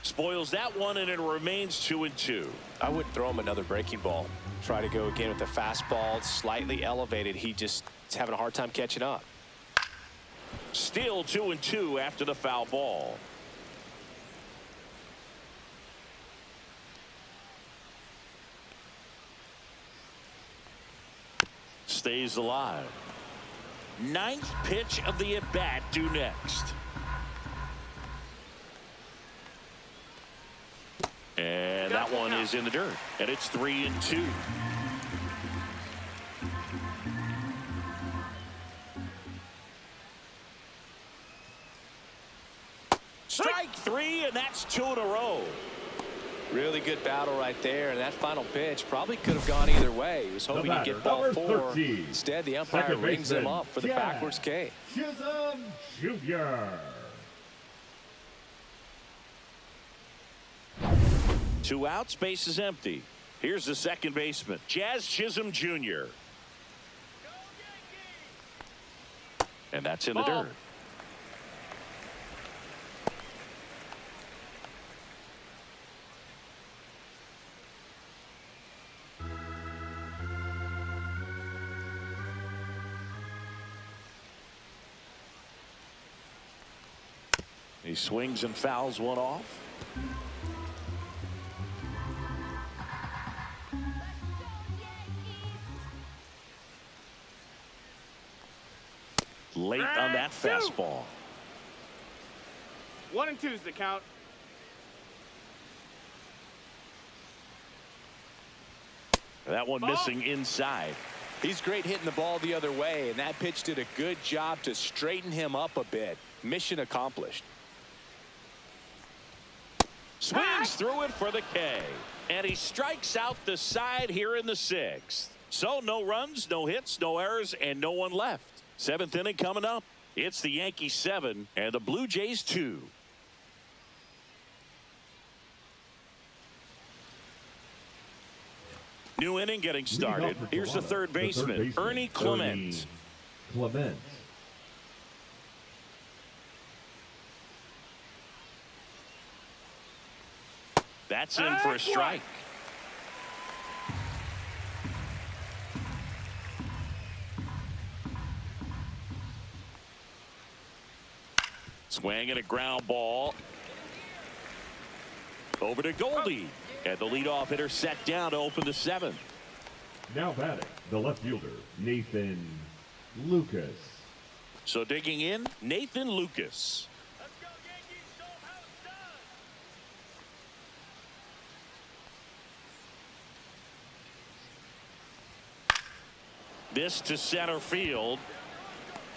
Spoils that one, and it remains 2-2. I would throw him another breaking ball. Try to go again with the fastball, slightly elevated. He just is having a hard time catching up. Still 2-2 after the foul ball. Stays alive. 9th pitch of the at-bat due next. And that one is in the dirt. And it's 3-2. Strike 3, and that's 2 in a row. Really good battle right there, and that final pitch probably could have gone either way. He was hoping to get ball 4. Instead, the umpire rings him up for the backwards K. Chisholm Jr. Two outs, base is empty. Here's the second baseman, Jazz Chisholm Jr. Go, Yankees. And that's in the Ball. dirt. He swings and fouls one off. Late on that fastball. 1-2 is the count. That one missing inside. He's great hitting the ball the other way, and that pitch did a good job to straighten him up a bit. Mission accomplished. Swings through it for the K. And he strikes out the side here in the 6th. So no runs, no hits, no errors, and no one left. 7th inning coming up. It's the Yankees 7 and the Blue Jays 2. New inning getting started. Here's the third baseman, Ernie Clement. That's in for a strike. Swing and a ground ball. Over to Goldie. And the leadoff hitter set down to open the 7th. Now batting, the left fielder, Nathan Lucas. So digging in, Nathan Lucas. Let's go, Yankees. Show 'em how it's done. This to center field.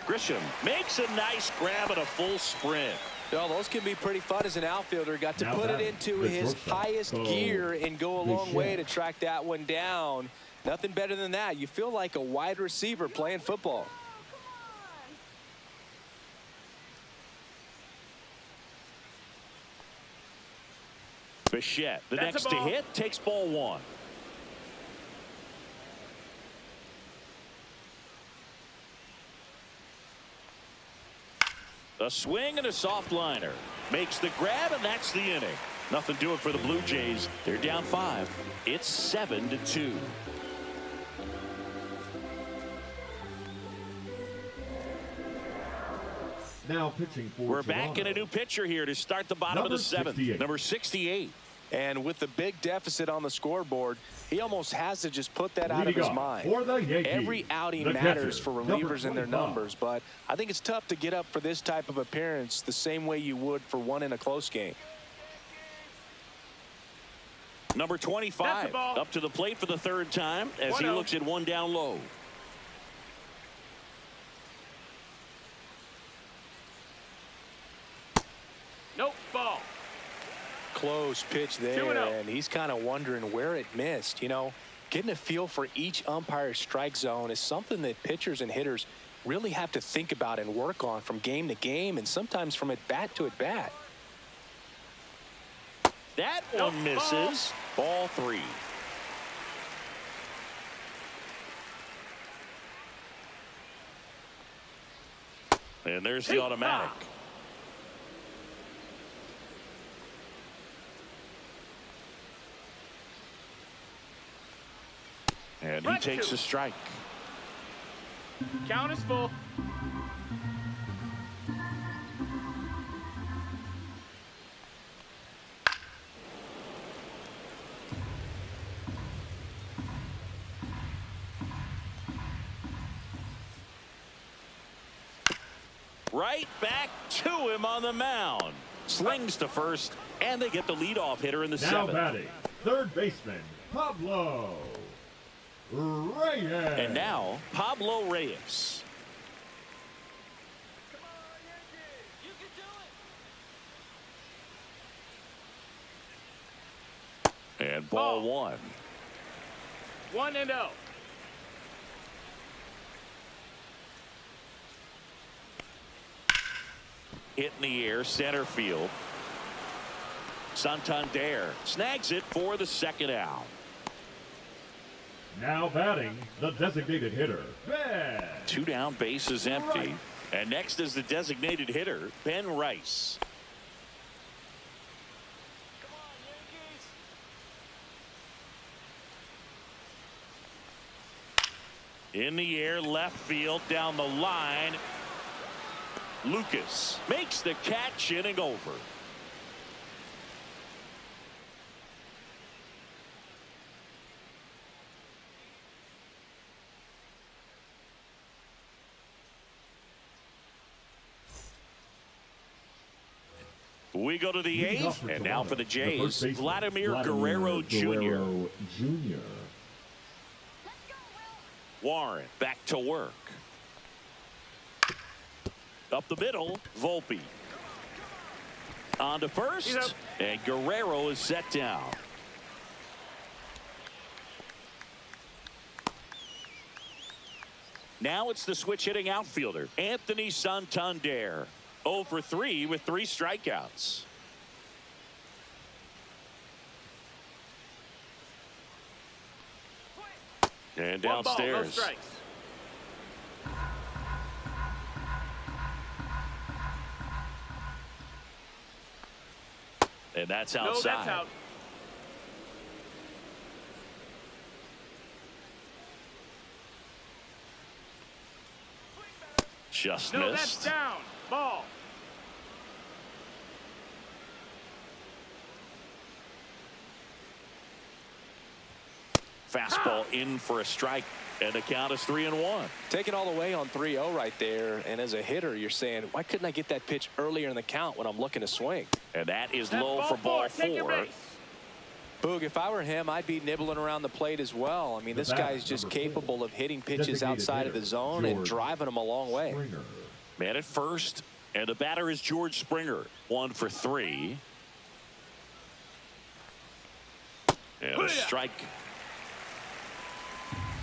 Grisham makes a nice grab and a full sprint. Well, those can be pretty fun as an outfielder. Got to put it into his highest gear and go a long way to track that one down. Nothing better than that. You feel like a wide receiver playing football. Bichette, the next to hit, takes ball 1. A swing and a soft liner. Makes the grab, and that's the inning. Nothing doing for the Blue Jays. They're down 5. It's 7-2. Now pitching for We're back in a new pitcher here to start the bottom of the 7th. Number 68. And with the big deficit on the scoreboard, he almost has to just put that out of his mind. Every outing matters for relievers and their numbers, but I think it's tough to get up for this type of appearance the same way you would for one in a close game. Number 25 up to the plate for the 3rd time as he looks at one down low. Nope, ball. Close pitch there, and he's kind of wondering where it missed. You know, getting a feel for each umpire's strike zone is something that pitchers and hitters really have to think about and work on from game to game and sometimes from at bat to at bat. That one misses. Ball 3. And there's the automatic. And he takes a strike. Count is full. Right back to him on the mound. Slings to first, and they get the leadoff hitter in the 7th. Now batting, third baseman, Pablo Reyes. And now, Pablo Reyes. Come on, Yankees. You can do it. And ball 1. 1-0. Hit in the air, center field. Santander snags it for the 2nd out. Now batting, the designated hitter, Ben. 2 down, bases empty. And next is the designated hitter, Ben Rice. Come on, Yankees. In the air, left field, down the line. Lucas makes the catch, inning over. We go to the 8th, and now for the Jays, Vladimir Guerrero Jr. Warren back to work. Up the middle, Volpe. On to first, and Guerrero is set down. Now it's the switch-hitting outfielder, Anthony Santander. 0 for 3 with 3 strikeouts. And downstairs. 1 ball, no strikes. And that's outside. No, that's out. Just No, missed. that's down. Ball. Fastball in for a strike, and the count is 3-1. Taking all the way on 3-0 right there, and as a hitter, you're saying, why couldn't I get that pitch earlier in the count when I'm looking to swing? And that is That's low ball for ball 4. Take your base. Boog, if I were him, I'd be nibbling around the plate as well. I mean, this guy's just capable of hitting pitches outside of the zone and driving them a long way. Man at first, and the batter is George Springer. 1 for 3. And a strike.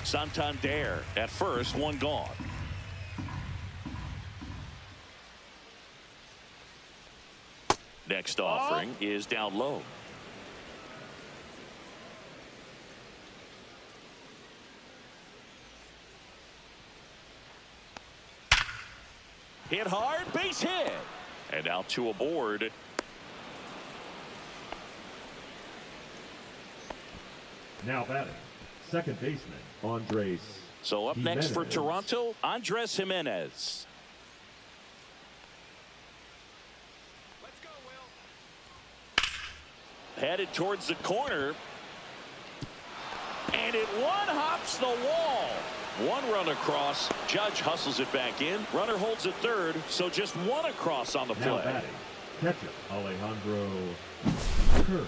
Santander at first, 1 gone. Next offering is down low. Hit hard, base hit. And now 2 aboard. Now batting, second baseman, Andres. So up next for Jimenez. Toronto, Andres Jimenez. Let's go, Will. Headed towards the corner. And it one-hops the wall. 1 run across. Judge hustles it back in. Runner holds at third, so just 1 across on the Now play. batting, catcher, Alejandro Kirk.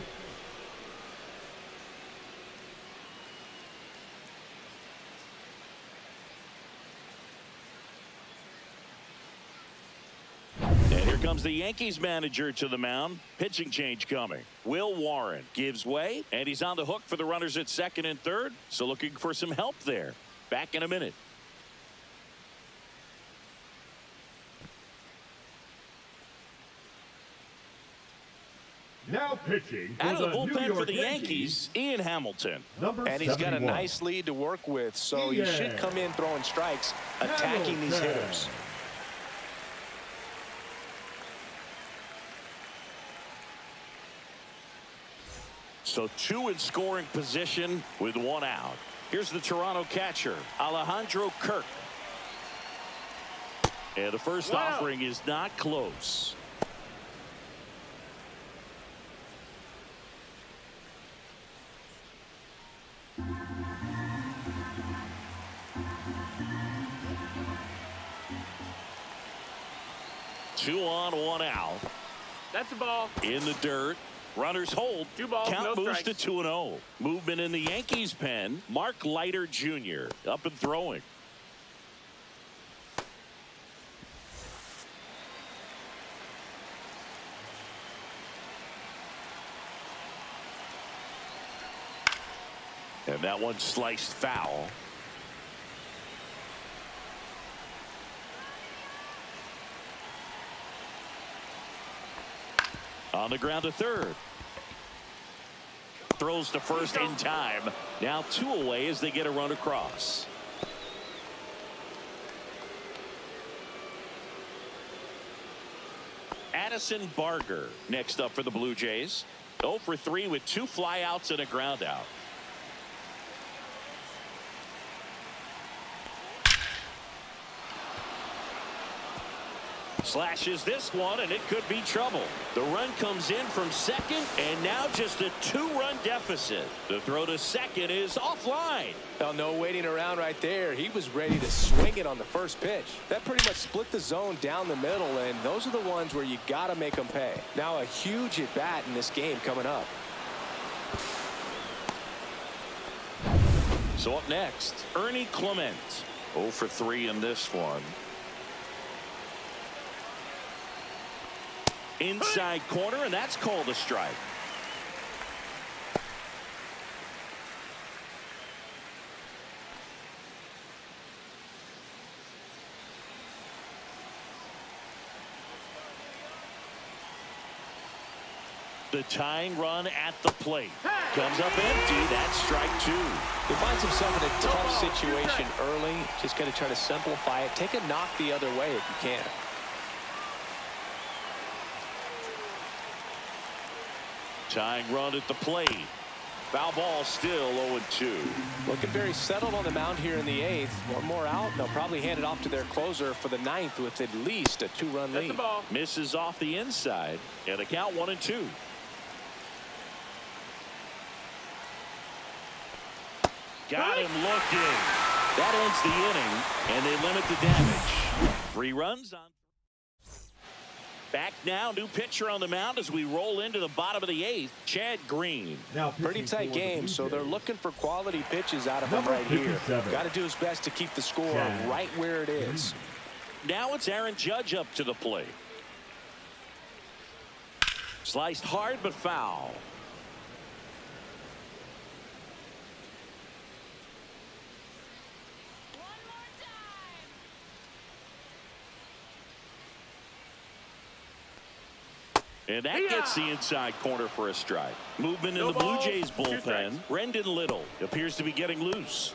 And here comes the Yankees manager to the mound. Pitching change coming. Will Warren gives way, and he's on the hook for the runners at second and third. So looking for some help there. Back in a minute. Now pitching for Out of the New bullpen York for the Yankees, Yankees, Ian Hamilton. number And he's got a 71. nice lead to work with, so you should come in throwing strikes, attacking these Hamilton. hitters. So 2 in scoring position with 1 out. Here's the Toronto catcher, Alejandro Kirk. And the first offering is not close. Two on, 1 out. That's a ball. In the dirt. Runners hold. 2 balls, Count no moves strikes. to 2-0. Movement in the Yankees pen. Mark Leiter Jr. up and throwing. And that one sliced foul. On the ground to third. Throws to first in time. Now 2 away as they get a run across. Addison Barger next up for the Blue Jays. 0 for 3 with 2 flyouts and a ground out. Slashes this one, and it could be trouble. The run comes in from second, and now just a 2-run deficit. The throw to second is offline. Well, no waiting around right there. He was ready to swing it on the first pitch. That pretty much split the zone down the middle, and those are the ones where you got to make them pay. Now a huge at-bat in this game coming up. So up next, Ernie Clement. 0 for 3 in this one. Inside corner, and that's called a strike. The tying run at the plate. Comes up empty. That's strike 2. He finds himself in a tough situation early. Just got to try to simplify it. Take a knock the other way if you can. Tying run at the plate. Foul ball, still 0-2. Looking very settled on the mound here in the 8th. One more out. They'll probably hand it off to their closer for the 9th with at least a 2-run lead. Misses off the inside. And the count 1-2. Got him looking. That ends the inning, and they limit the damage. 3 runs on. Back now, new pitcher on the mound as we roll into the bottom of the 8th, Chad Green. Now pretty tight game, so they're looking for quality pitches out of him right here. Got to do his best to keep the score right where it is. Now it's Aaron Judge up to the plate. Sliced hard but foul. And that gets the inside corner for a strike. Movement in the Blue Jays bullpen. Brendan Little appears to be getting loose.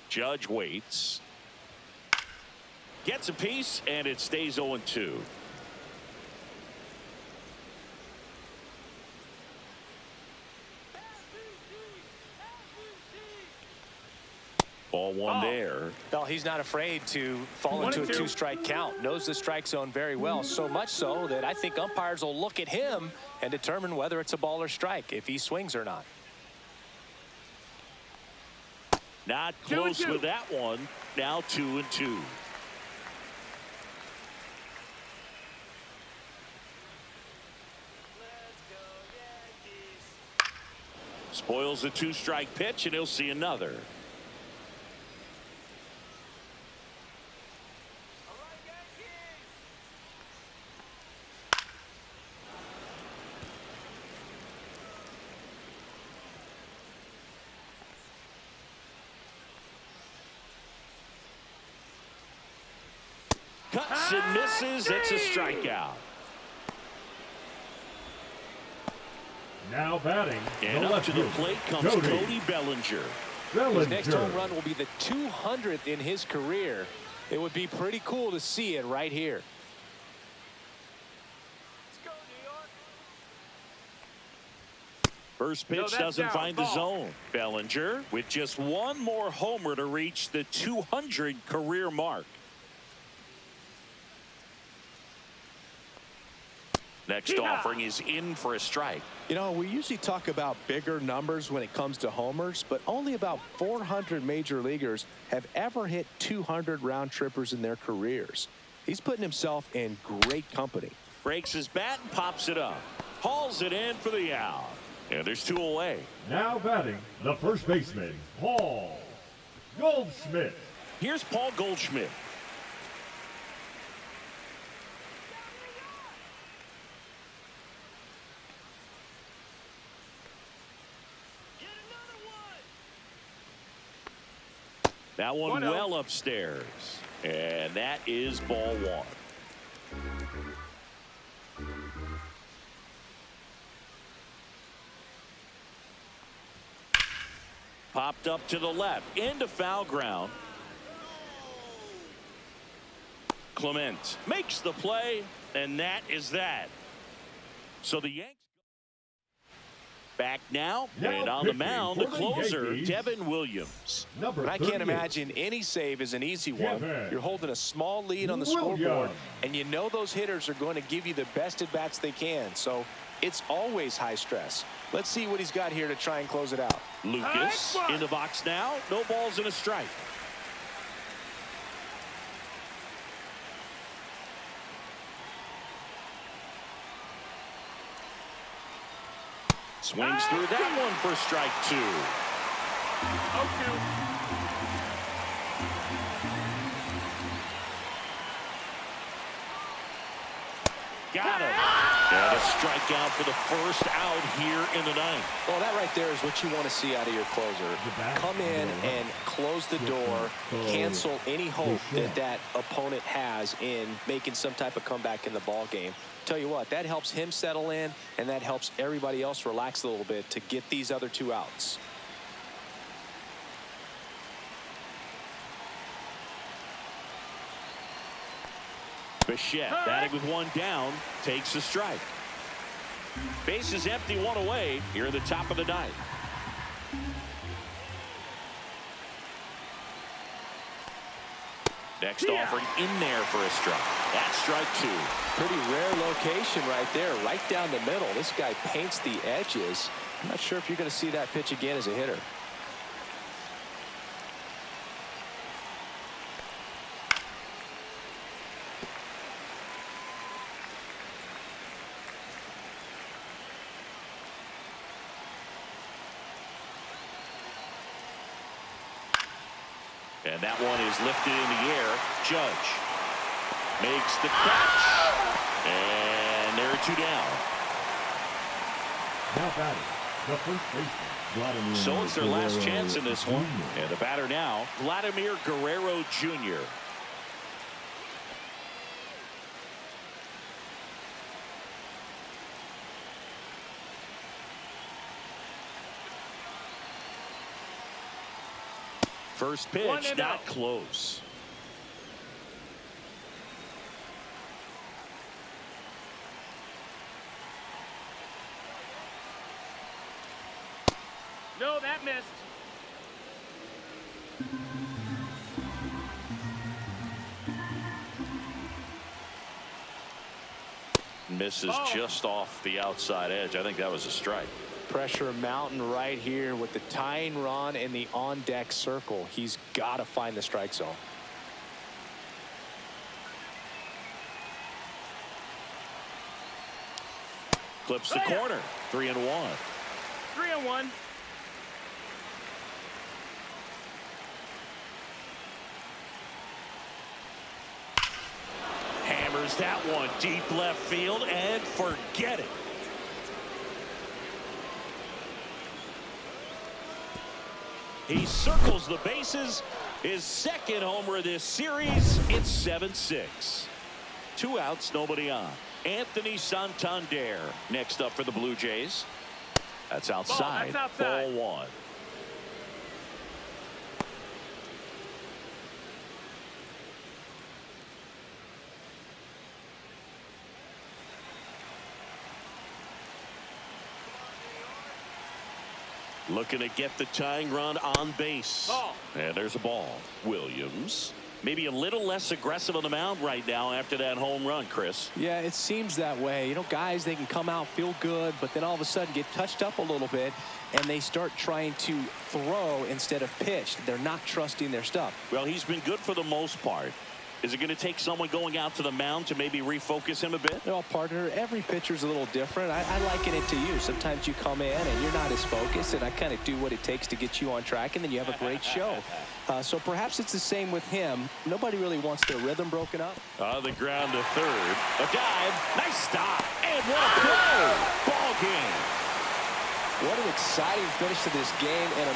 Judge waits. Gets a piece, and it stays 0-2. Ball one there. Well, he's not afraid to fall into a 2-strike count. Knows the strike zone very well. So much so that I think umpires will look at him and determine whether it's a ball or strike, if he swings or not. Not close with that one. Now 2-2. Spoils the 2-strike pitch, and he'll see another. Cuts and misses. It's a strikeout. Now batting. And up to the plate comes Cody Bellinger. His next home run will be the 200th in his career. It would be pretty cool to see it right here. First pitch doesn't find the zone. Bellinger with just one more homer to reach the 200 career mark. Next offering is in for a strike. You know, we usually talk about bigger numbers when it comes to homers, but only about 400 major leaguers have ever hit 200 round trippers in their careers. He's putting himself in great company. Breaks his bat and pops it up. Hauls it in for the out. And there's 2 away. Now batting, the first baseman, Paul Goldschmidt. Here's Paul Goldschmidt. That one well upstairs. And that is ball 1. Popped up to the left into foul ground. Clement makes the play, and that is that. So the Yankees back now and on the mound, the closer, Devin Williams. Number I can't imagine any save is an easy one. You're holding a small lead on the scoreboard, and you know those hitters are going to give you the best at-bats they can. So it's always high stress. Let's see what he's got here to try and close it out. Lucas in the box now. No balls and a strike. Swings through that one for strike 2. 0-2. Got him. And a strikeout for the first out here in the ninth. Well, that right there is what you want to see out of your closer. Come in and close the door, cancel any hope that that opponent has in making some type of comeback in the ball game. Tell you what, that helps him settle in, and that helps everybody else relax a little bit to get these other 2 outs. Bichette batting with 1 down, takes a strike. Base is empty, 1 away here in the top of the ninth. Next offering in there for a strike. That's strike 2. Pretty rare location right there, right down the middle. This guy paints the edges. I'm not sure if you're going to see that pitch again as a hitter. And that one is lifted in the air. Judge makes the catch. And there are 2 down. Now batting, the first baseman, Vladimir. So it's their last chance in this one. And the batter now, Vladimir Guerrero Jr. First pitch, not close. No, that missed. Misses just off the outside edge. I think that was a strike. Pressure mountain right here with the tying run in the on-deck circle. He's got to find the strike zone. Clips the corner. 3-1. 3-1. Hammers that one deep left field and forget it. He circles the bases. His second homer of this series. It's 7-6. 2 outs, nobody on. Anthony Santander next up for the Blue Jays. That's outside. That's outside. Ball 1. Looking to get the tying run on base. And there's a ball. Williams maybe a little less aggressive on the mound right now after that home run, Chris. Yeah, it seems that way. You know, guys, they can come out, feel good, but then all of a sudden get touched up a little bit, and they start trying to throw instead of pitch. They're not trusting their stuff. Well, he's been good for the most part. Is it going to take someone going out to the mound to maybe refocus him a bit? Well, partner, every pitcher's a little different. I liken it to you. Sometimes you come in and you're not as focused, and I kind of do what it takes to get you on track, and then you have a great show. So perhaps it's the same with him. Nobody really wants their rhythm broken up. On the ground to third. A dive. Nice stop. And what a play. Ball game. What an exciting finish to this game and a